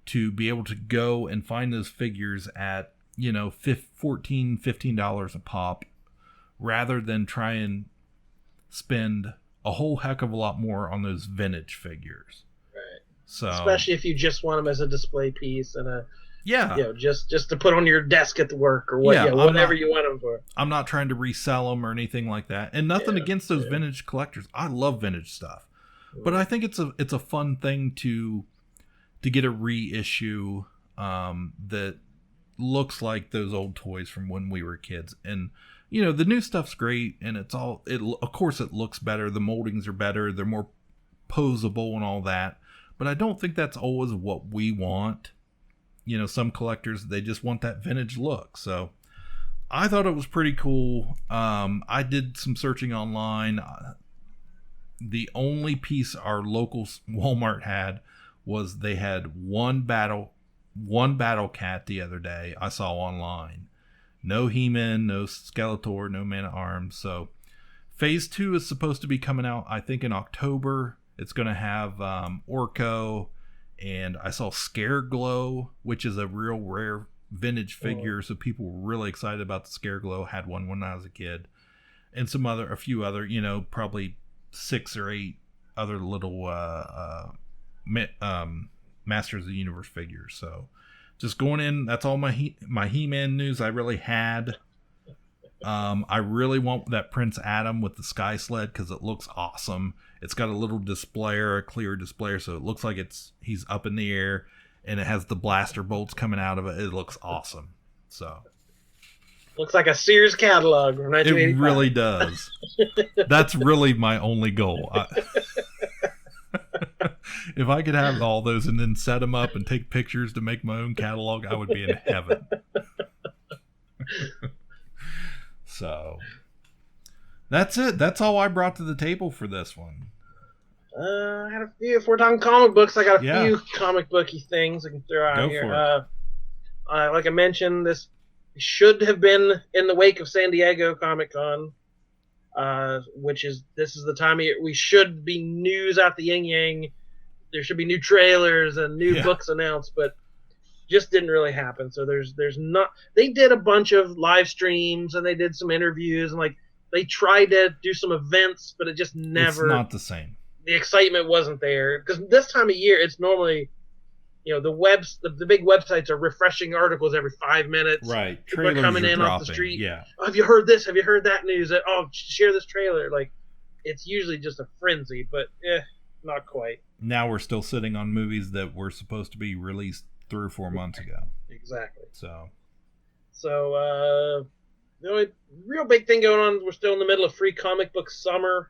to be able to go and find those figures at, $14, $15 a pop, rather than try and spend a whole heck of a lot more on those vintage figures. Right. So especially if you just want them as a display piece and just to put on your desk at the work or whatever you want them for. I'm not trying to resell them or anything like that, and nothing against those vintage collectors. I love vintage stuff, but I think it's a fun thing to get a reissue that looks like those old toys from when we were kids. And the new stuff's great, and of course it looks better, the moldings are better, they're more posable and all that, but I don't think that's always what we want. Some collectors, they just want that vintage look. So I thought it was pretty cool. I did some searching online. The only piece our local Walmart had was they had one battle cat the other day I saw online. No He-Man, no Skeletor, no Man-at-Arms. So phase 2 is supposed to be coming out, I think, in October. It's going to have Orko, and I saw Scareglow, which is a real rare vintage figure. So people were really excited about the Scareglow. Had one when I was a kid. And a few other, probably 6 or 8 other little Masters of the Universe figures. So just going in, that's all my He-Man news I really had. I really want that Prince Adam with the Sky Sled because it looks awesome. It's got a little displayer, a clear displayer, so it looks like he's up in the air, and it has the blaster bolts coming out of it. It looks awesome. So looks like a Sears catalog from 1985. It really does. That's really my only goal. If I could have all those and then set them up and take pictures to make my own catalog, I would be in heaven. So that's it. That's all I brought to the table for this one. I had a few. If we're talking comic books, I got a few comic booky things I can throw out here. like I mentioned, this should have been in the wake of San Diego Comic-Con, this is the time of year we should be news out the yin-yang. There should be new trailers and new books announced, but just didn't really happen. So there's not. They did a bunch of live streams and they did some interviews and like they tried to do some events, but it just never. It's not the same. The excitement wasn't there because this time of year it's normally, the big websites are refreshing articles every 5 minutes. Right, people are coming in off the street. Yeah. Oh, have you heard this? Have you heard that news? Oh, share this trailer. Like, it's usually just a frenzy, but not quite. Now we're still sitting on movies that were supposed to be released 3 or 4 months ago. Exactly. So the only real big thing going on, we're still in the middle of Free Comic Book Summer.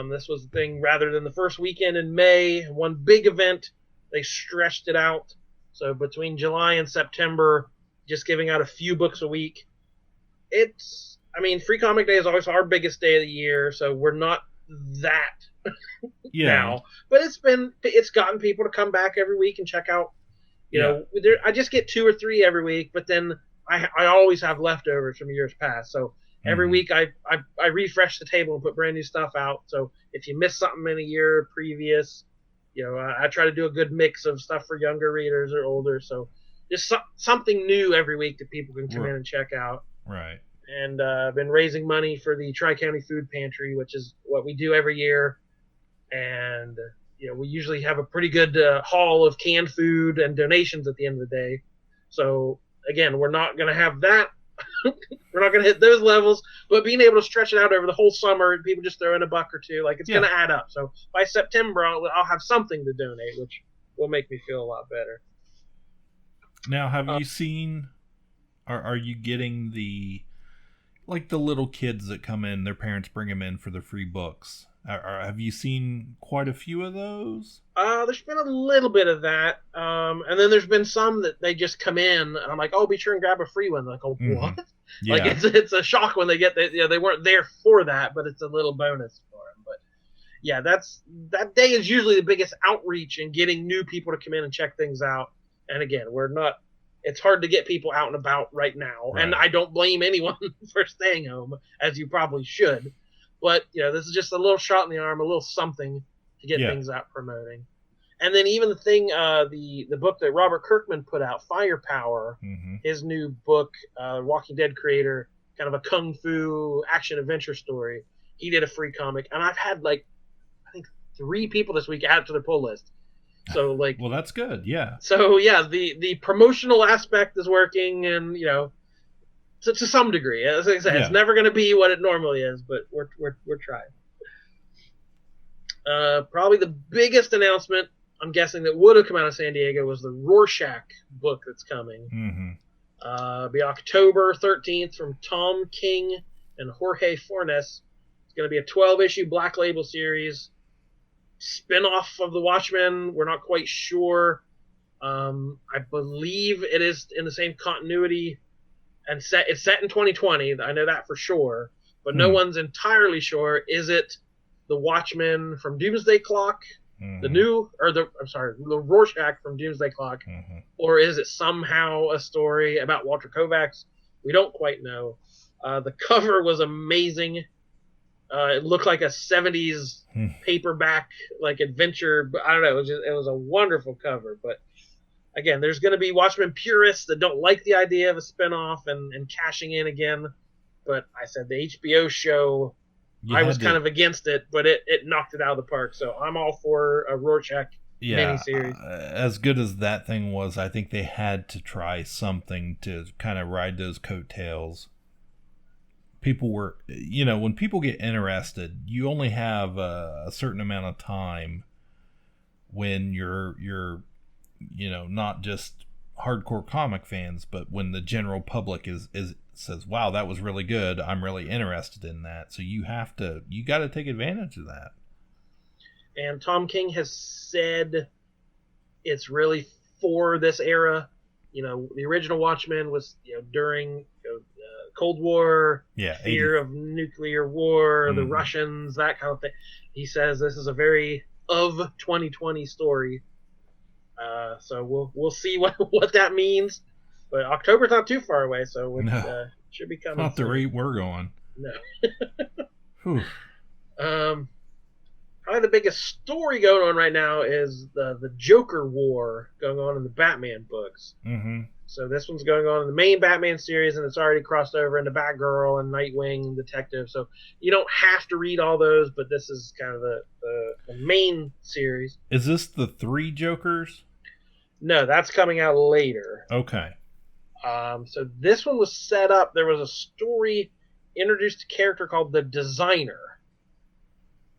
This was the thing rather than the first weekend in May. One big event, they stretched it out. So between July and September, just giving out a few books a week. Free Comic Day is always our biggest day of the year, so we're not that now. But it's gotten people to come back every week and check out. I just get 2 or 3 every week, but then I always have leftovers from years past. So every week I refresh the table and put brand new stuff out. So if you miss something in a year previous, I try to do a good mix of stuff for younger readers or older. So just something new every week that people can come in and check out. Right. And I've been raising money for the Tri-County Food Pantry, which is what we do every year. And we usually have a pretty good haul of canned food and donations at the end of the day. So again, we're not going to have that. We're not going to hit those levels, but being able to stretch it out over the whole summer and people just throw in a buck or two, like it's going to add up. So by September, I'll have something to donate, which will make me feel a lot better. Now, have you seen, are you getting the little kids that come in, their parents bring them in for the free books? Have you seen quite a few of those? There's been a little bit of that. And then there's been some that they just come in and I'm like, oh, be sure and grab a free one. Like, oh, what? Yeah. Like it's a shock when they get that. They weren't there for that, but it's a little bonus for them. But yeah, that day is usually the biggest outreach in getting new people to come in and check things out. And again, it's hard to get people out and about right now. Right. And I don't blame anyone for staying home, as you probably should. But, this is just a little shot in the arm, a little something to get things out promoting. And then even the thing, the book that Robert Kirkman put out, Firepower, his new book, Walking Dead creator, kind of a kung fu action adventure story. He did a free comic. And I've had, I think 3 people this week add to their pull list. So, well, that's good, yeah. So, yeah, the promotional aspect is working and, to some degree. As I said, it's never going to be what it normally is, but we're trying. Probably the biggest announcement, I'm guessing, that would have come out of San Diego was the Rorschach book that's coming. Be October 13th from Tom King and Jorge Fornes. It's going to be a 12-issue Black Label series. Spin-off of The Watchmen. We're not quite sure. I believe it is in the same continuity. And it's set in 2020. I know that for sure. But no one's entirely sure. Is it the Watchmen from Doomsday Clock? The Rorschach from Doomsday Clock? Or is it somehow a story about Walter Kovacs? We don't quite know. The cover was amazing. It looked like a 70s paperback adventure. But I don't know. It was a wonderful cover. But again, there's going to be Watchmen purists that don't like the idea of a spinoff and cashing in again. But I said the HBO show, I was kind of against it, but it knocked it out of the park. So I'm all for a Rorschach miniseries. As good as that thing was, I think they had to try something to kind of ride those coattails. People were, when people get interested, you only have a certain amount of time when you're not just hardcore comic fans, but when the general public says, wow, that was really good, I'm really interested in that. So you got to take advantage of that. And Tom King has said it's really for this era. The original Watchmen was, during Cold War, fear of nuclear war, the Russians, that kind of thing. He says this is a very of 2020 story. So we'll see what that means. But October's not too far away, so it should be coming. Not the rate we're going. No. Whew. Probably the biggest story going on right now is the Joker war going on in the Batman books. Mm-hmm. So this one's going on in the main Batman series, and it's already crossed over into Batgirl and Nightwing and Detective. So you don't have to read all those, but this is kind of the main series. Is this the 3 Jokers? No, that's coming out later. Okay. So this one was set up. There was a story introduced a character called the Designer.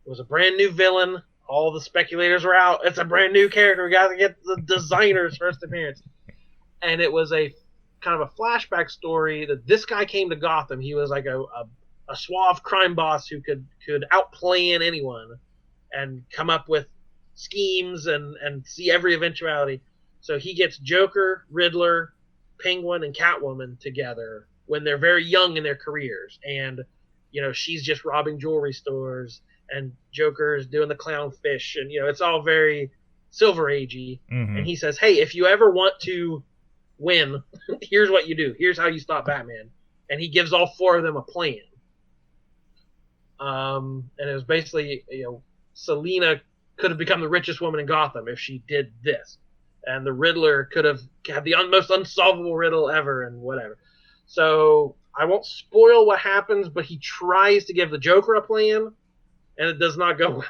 It was a brand new villain. All the speculators were out. It's a brand new character. We got to get the Designer's first appearance. And it was a kind of a flashback story that this guy came to Gotham. He was like a suave crime boss who could outplan anyone and come up with schemes and see every eventuality. So he gets Joker, Riddler, Penguin, and Catwoman together when they're very young in their careers. And, she's just robbing jewelry stores and Joker's doing the clownfish. And, it's all very Silver Agey. Mm-hmm. And he says, hey, if you ever want to win, here's what you do. Here's how you stop Batman. And he gives all 4 of them a plan. And it was basically, Selina could have become the richest woman in Gotham if she did this. And the Riddler could have had the most unsolvable riddle ever and whatever. So I won't spoil what happens, but he tries to give the Joker a plan, and it does not go well.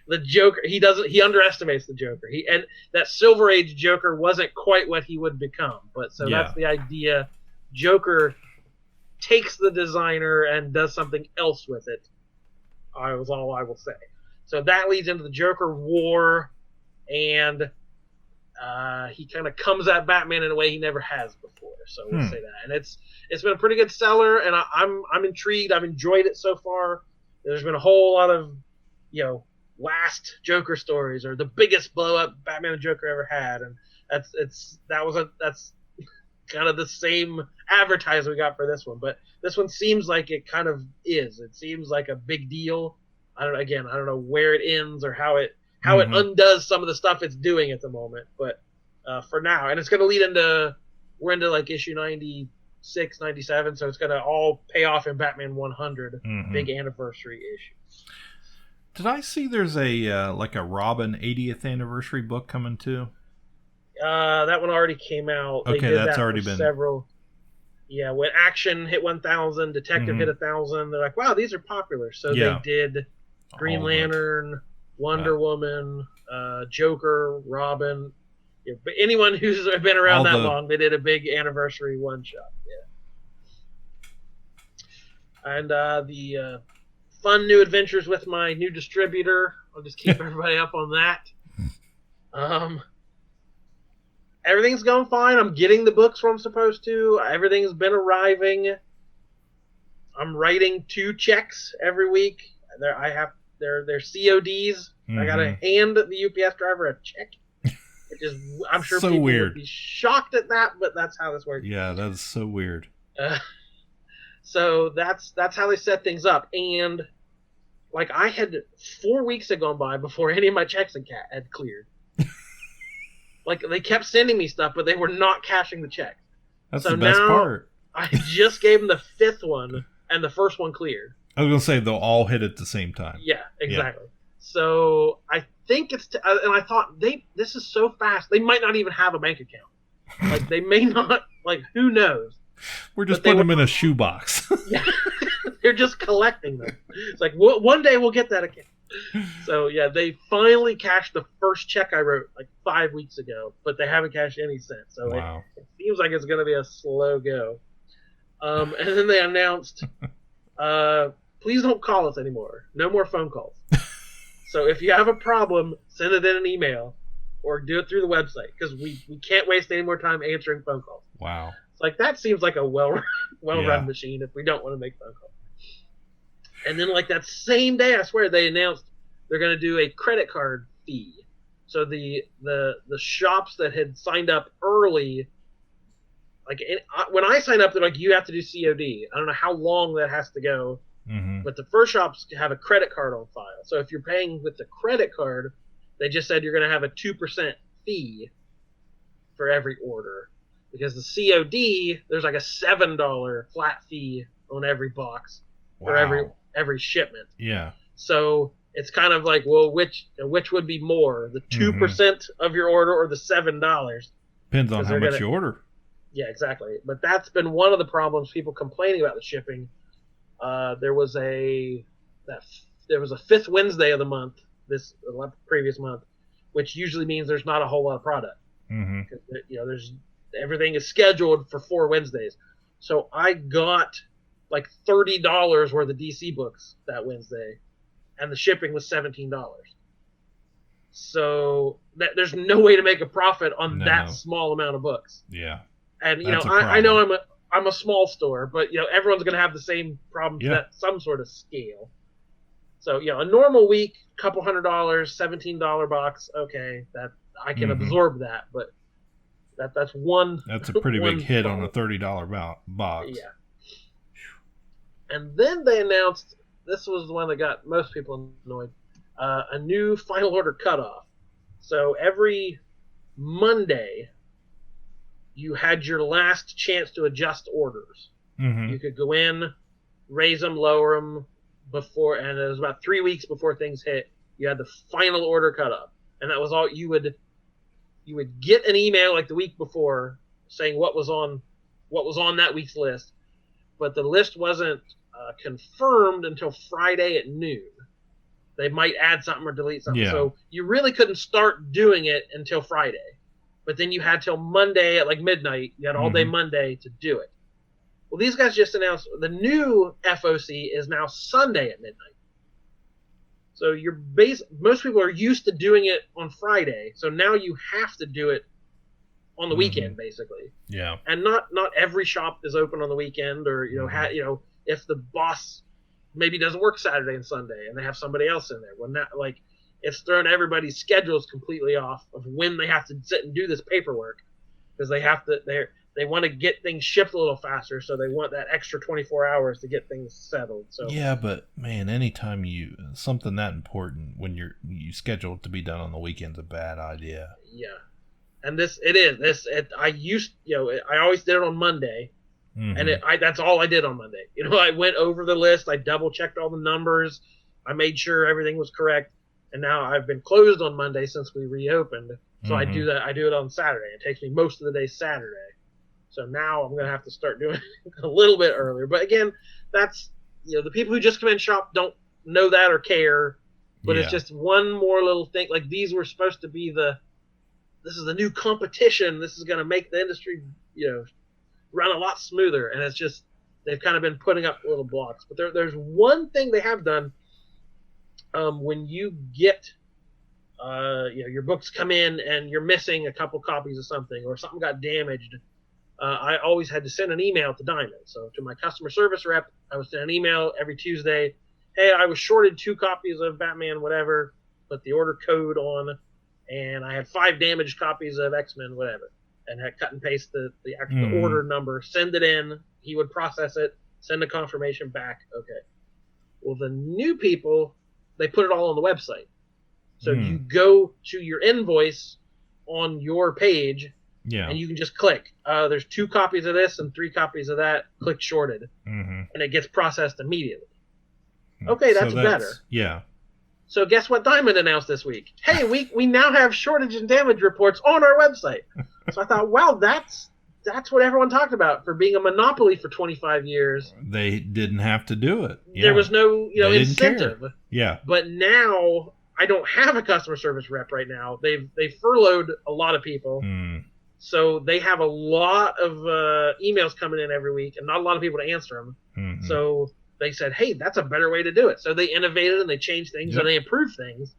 The Joker, he underestimates the Joker. And that Silver Age Joker wasn't quite what he would become. But so that's the idea. Joker takes the Designer and does something else with it. Was all I will say. So that leads into the Joker war, and he kind of comes at Batman in a way he never has before. So we'll say that. And it's been a pretty good seller, and I'm intrigued. I've enjoyed it so far. There's been a whole lot of, last Joker stories or the biggest blow up Batman and Joker ever had, and that's kind of the same advertisement we got for this one. But this one seems like it kind of is. It seems like a big deal. I don't know where it ends or how it undoes some of the stuff it's doing at the moment. But for now, and it's going to lead into we're into like issue 96, 97, so it's going to all pay off in Batman 100, big anniversary issue. Did I see there's a Robin 80th anniversary book coming too? That one already came out. Okay, they did that's that already for been several. Yeah, when Action hit 1,000, Detective hit 1,000, they're like, wow, these are popular. So they did Green Lantern, Wonder Woman, Joker, Robin. Yeah, but anyone who's been around that long, they did a big anniversary one shot. Yeah. And the fun new adventures with my new distributor. I'll just keep everybody up on that. Everything's going fine. I'm getting the books where I'm supposed to. Everything's been arriving. I'm writing 2 checks every week. They're CODs. I gotta hand the UPS driver a check. Which is, I'm sure so people weird. would be shocked at that, but that's how this works. Yeah, that is so weird. So that's how they set things up. And like I had 4 weeks had gone by before any of my checks had cleared. Like they kept sending me stuff, but they were not cashing the check. That's the best part. I just gave them the 5th one, and the first one cleared. I was gonna say they'll all hit at the same time. Yeah, exactly. Yeah. So I think it's and I thought this is so fast. They might not even have a bank account. Like they may not. Like who knows? We're just putting them in a shoebox. Yeah, they're just collecting them. It's like one day we'll get that account. So yeah, they finally cashed the first check I wrote like 5 weeks ago, but they haven't cashed any since. So wow. It seems like it's going to be a slow go. And then they announced, please don't call us anymore. No more phone calls. So if you have a problem, send it in an email or do it through the website because we can't waste any more time answering phone calls. Wow. It's like that seems like a well-run machine if we don't want to make phone calls. And then, like that same day, I swear they announced they're going to do a credit card fee. So the shops that had signed up early, like when I signed up, they're like, you have to do COD. I don't know how long that has to go, but the first shops have a credit card on file. So if you're paying with the credit card, they just said you're going to have a 2% fee for every order. because the COD, there's like a $7 flat fee on every box for every shipment. Yeah. So it's kind of like, well, which would be more, the 2% of your order or the $7? Depends on how much you order. Yeah, exactly. But that's been one of the problems, people complaining about the shipping. There was a fifth Wednesday of the month, this previous month, which usually means there's not a whole lot of product. There's everything is scheduled for 4 Wednesdays. So I got like $30 worth of DC books that Wednesday, and the shipping was $17. So there's no way to make a profit on that small amount of books. Yeah. And I know I'm a small store, but everyone's going to have the same problems at some sort of scale. So a normal week, couple $100, $17 box, okay, that I can absorb that, but that's one. That's a pretty big hit on a $30 box. Yeah. And then they announced, this was the one that got most people annoyed, a new final order cutoff. So every Monday, you had your last chance to adjust orders. You could go in, raise them, lower them before, and it was about 3 weeks before things hit. You had the final order cutoff, and that was all you would get an email like the week before saying what was on that week's list, but the list wasn't confirmed until Friday at noon. They might add something or delete something. Yeah. So you really couldn't start doing it until Friday. But then you had till Monday at like midnight. You had all day Monday to do it. Well, these guys just announced the new FOC is now Sunday at midnight. So most people are used to doing it on Friday. So now you have to do it on the weekend, basically. Yeah. And not every shop is open on the weekend, or if the boss maybe doesn't work Saturday and Sunday and they have somebody else in there. Well, not like it's thrown everybody's schedules completely off of when they have to sit and do this paperwork, because they want to get things shipped a little faster, so they want that extra 24 hours to get things settled. So yeah, but man, anytime something that important when you schedule it to be done on the weekend's a bad idea. Yeah. And I always did it on Monday, and that's all I did on Monday. I went over the list, I double checked all the numbers, I made sure everything was correct, and now I've been closed on Monday since we reopened. So I do that. I do it on Saturday. It takes me most of the day Saturday. So now I'm going to have to start doing it a little bit earlier. But again, that's the people who just come in shop don't know that or care. But it's just one more little thing. Like, these were supposed to be this is the new competition. This is going to make the industry, run a lot smoother. And it's just, they've kind of been putting up little blocks. But there's one thing they have done. When you get, your books come in and you're missing a couple copies of something, or something got damaged, I always had to send an email to Diamond. So to my customer service rep, I would send an email every Tuesday. Hey, I was shorted 2 copies of Batman, whatever, put the order code on, and I had 5 damaged copies of X-Men, whatever, and had cut and paste the actual order number, send it in. He would process it, send a confirmation back. Okay. Well, the new people, they put it all on the website. So you go to your invoice on your page, and you can just click. There's 2 copies of this and 3 copies of that. Click shorted, and it gets processed immediately. Okay, that's better. Yeah. So guess what Diamond announced this week? Hey, we now have shortage and damage reports on our website. So I thought, wow, that's what everyone talked about for being a monopoly for 25 years. They didn't have to do it. Yeah. There was no incentive. Yeah. But now I don't have a customer service rep right now. They've furloughed a lot of people. So they have a lot of emails coming in every week and not a lot of people to answer them. So they said, hey, that's a better way to do it. So they innovated and they changed things and they improved things.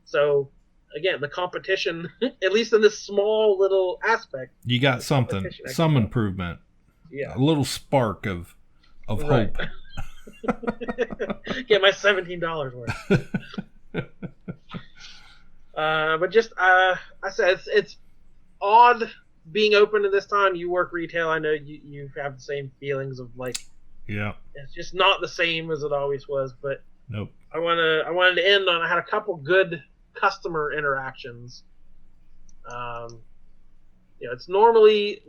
So again, the competition, at least in this small little aspect, you got something, some improvement. Yeah. A little spark of right. hope. Get my $17 worth. But just, I said, it's odd being open at this time. You work retail. I know you have the same feelings of like, yeah, it's just not the same as it always was. But nope. I wanted to end on, I had a couple good customer interactions. It's normally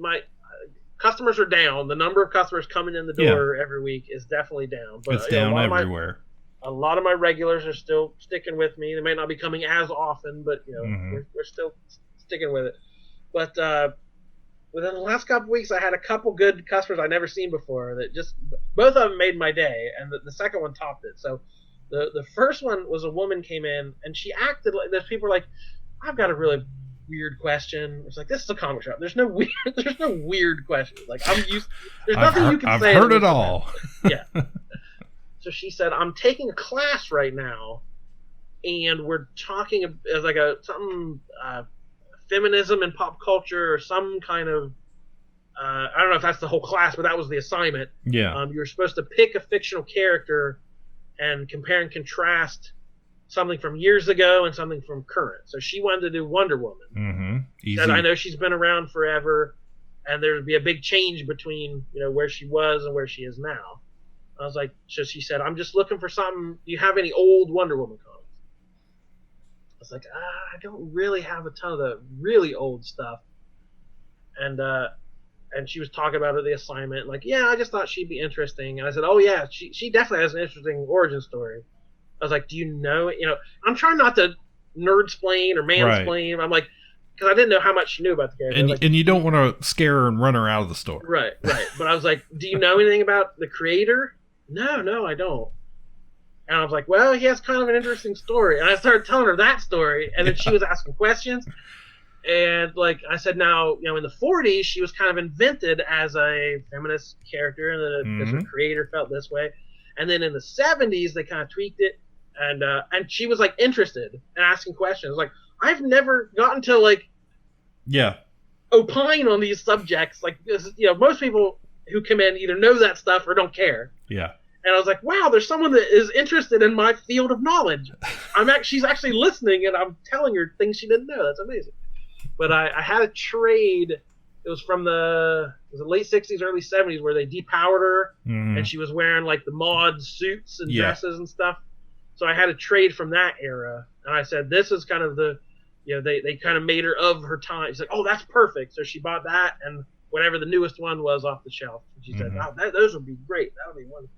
customers are down. The number of customers coming in the door every week is definitely down. But it's down everywhere. A lot of my regulars are still sticking with me. They may not be coming as often, but we're still sticking with it. But within the last couple weeks, I had a couple good customers I'd never seen before. That just both of them made my day, and the second one topped it. So the first one was a woman came in, and she acted like there's people like, I've got a really weird question. It's like, this is a comic shop. There's no weird questions. Like, I'm used. There's nothing you can say. I've heard it all. Yeah. So she said, I'm taking a class right now, and we're talking as like something feminism and pop culture or some kind of I don't know if that's the whole class, but that was the assignment. Yeah. You were supposed to pick a fictional character and compare and contrast something from years ago and something from current. So she wanted to do Wonder Woman. Mm-hmm. Easy. Said, I know she's been around forever, and there'd be a big change between where she was and where she is now. I was like, so she said, I'm just looking for something. Do you have any old Wonder Woman comics? I was like, I don't really have a ton of the really old stuff. And she was talking about the assignment. Like, yeah, I just thought she'd be interesting. And I said, oh, yeah, she definitely has an interesting origin story. I was like, do you know? I'm trying not to nerd-splain or mansplain. Right. I'm like, because I didn't know how much she knew about the character. And you don't want to scare her and run her out of the store. Right. But I was like, do you know anything about the creator? No, I don't. And I was like, well, he has kind of an interesting story. And I started telling her that story, and then she was asking questions. And like I said, now, in the 40s, she was kind of invented as a feminist character, and then the creator felt this way. And then in the 70s, they kind of tweaked it, and she was like interested in asking questions. Like, I've never gotten to opine on these subjects. Like, most people who come in either know that stuff or don't care. Yeah. And I was like, wow, there's someone that is interested in my field of knowledge. She's actually listening, and I'm telling her things she didn't know. That's amazing. But I had a trade. It was from the late 60s, early 70s, where they depowered her, and she was wearing like the mod suits and dresses and stuff. So I had a trade from that era, and I said, this is kind of they kind of made her of her time. She's like, oh, that's perfect. So she bought that and whatever the newest one was off the shelf. And she said, oh, those would be great. That would be wonderful.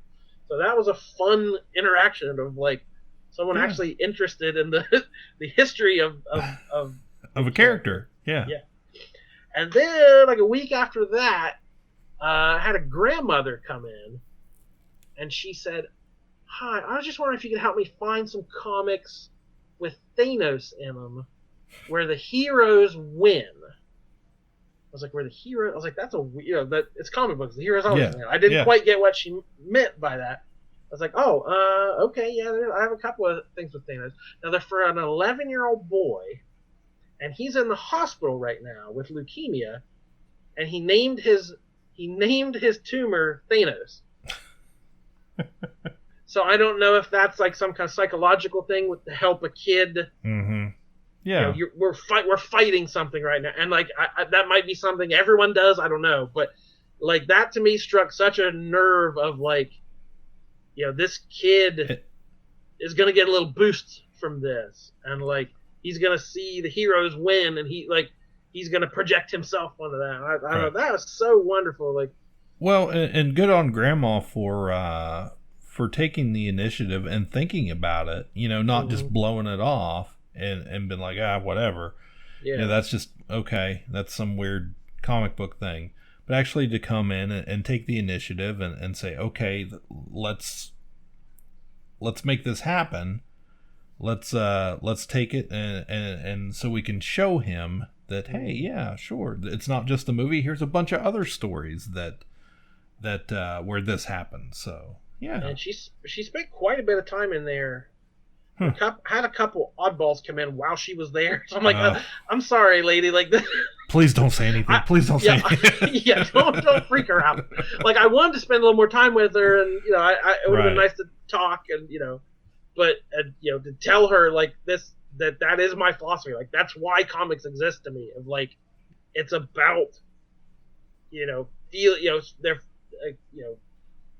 So that was a fun interaction of like someone actually interested in the history of a character. Yeah. And then like a week after that, I had a grandmother come in, and she said, hi, I was just wondering if you could help me find some comics with Thanos in them where the heroes win. I was like, where the hero? I was like, that's that it's comic books. The heroes always win. I didn't quite get what she meant by that. I was like, okay, yeah, I have a couple of things with Thanos. Now they're for an 11-year-old boy, and he's in the hospital right now with leukemia, and he named his tumor Thanos. So I don't know if that's like some kind of psychological thing to help a kid. Mm-hmm. Yeah, we're fighting something right now, and like that might be something everyone does. I don't know, but like that to me struck such a nerve of like, this kid is gonna get a little boost from this, and like he's gonna see the heroes win, and he's gonna project himself onto that. I don't know. That was so wonderful. Like, well, and good on Grandma for taking the initiative and thinking about it. Not just blowing it off. And been like, whatever. Yeah. That's just, okay, that's some weird comic book thing. But actually to come in and take the initiative and say, okay, let's make this happen. Let's take it and so we can show him that, hey, yeah, sure. It's not just the movie. Here's a bunch of other stories that where this happened. So, yeah. And she spent quite a bit of time in there. Had a couple oddballs come in while she was there. So I'm like, I'm sorry, lady. Like, please don't say anything. Please don't say anything. Yeah, don't freak her out. Like, I wanted to spend a little more time with her, and it would have been nice to talk, and but to tell her like this that is my philosophy. Like, that's why comics exist to me. Of like, it's about they're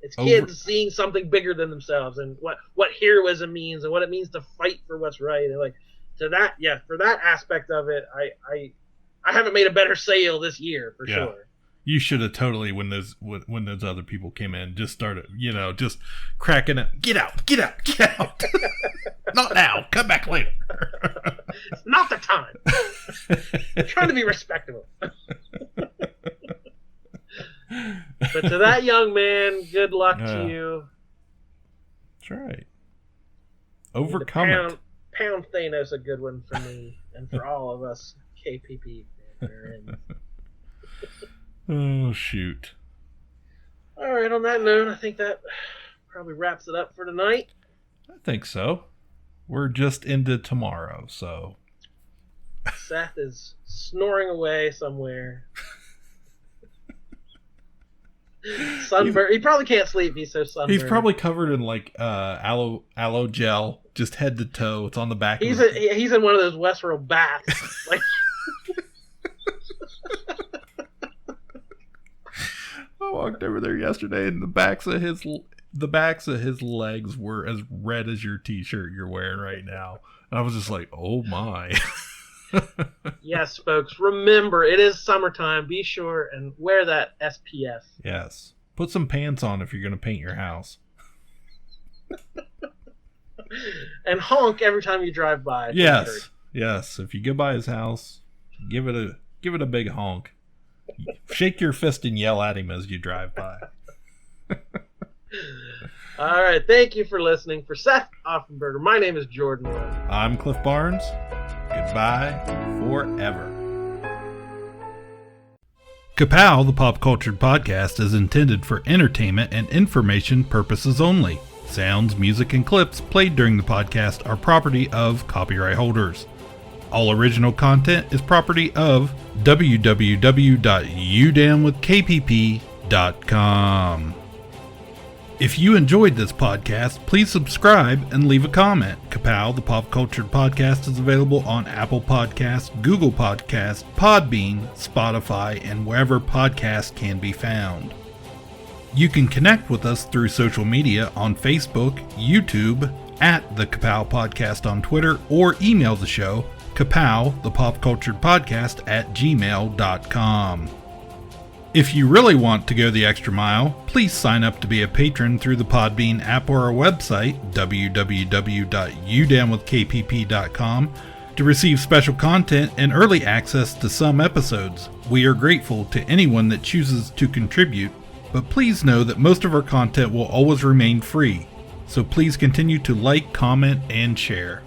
it's kids seeing something bigger than themselves, and what heroism means, and what it means to fight for what's right, and like to that, for that aspect of it, I haven't made a better sale this year for sure. You should have totally, when those other people came in, just started, just cracking it. Get out, get out, get out. Not now. Come back later. It's not the time. I'm trying to be respectable. But to that young man, good luck to you. That's right. Overcome it. Pound Thanos a good one for me and for all of us KPP fans. Oh, shoot. All right, on that note, I think that probably wraps it up for tonight. I think so. We're just into tomorrow, so. Seth is snoring away somewhere. Sunburn. He probably can't sleep. He's so sunburned. He's probably covered in like aloe gel, just head to toe. It's on the back. He's in one of those Westworld baths. Like. I walked over there yesterday, and the backs of his legs were as red as your T-shirt you're wearing right now. And I was just like, oh my. Yes, folks, remember, it is summertime. Be sure and wear that SPF. Yes. Put some pants on if you're going to paint your house. And honk every time you drive by. Yes. Yes. If you go by his house, give it a big honk. Shake your fist and yell at him as you drive by. All right. Thank you for listening. For Seth Offenberger, my name is Jordan. I'm Cliff Barnes. Goodbye forever. Ka-Pow, the pop cultured podcast, is intended for entertainment and information purposes only. Sounds, music, and clips played during the podcast are property of copyright holders. All original content is property of www.udownwithkpp.com. If you enjoyed this podcast, please subscribe and leave a comment. Ka-Pow, the pop cultured podcast, is available on Apple Podcasts, Google Podcasts, Podbean, Spotify, and wherever podcasts can be found. You can connect with us through social media on Facebook, YouTube, at the Ka-Pow Podcast on Twitter, or email the show, Ka-Pow, the pop cultured podcast, @gmail.com. If you really want to go the extra mile, please sign up to be a patron through the Podbean app or our website, www.udownwithkpp.com, to receive special content and early access to some episodes. We are grateful to anyone that chooses to contribute, but please know that most of our content will always remain free, so please continue to like, comment, and share.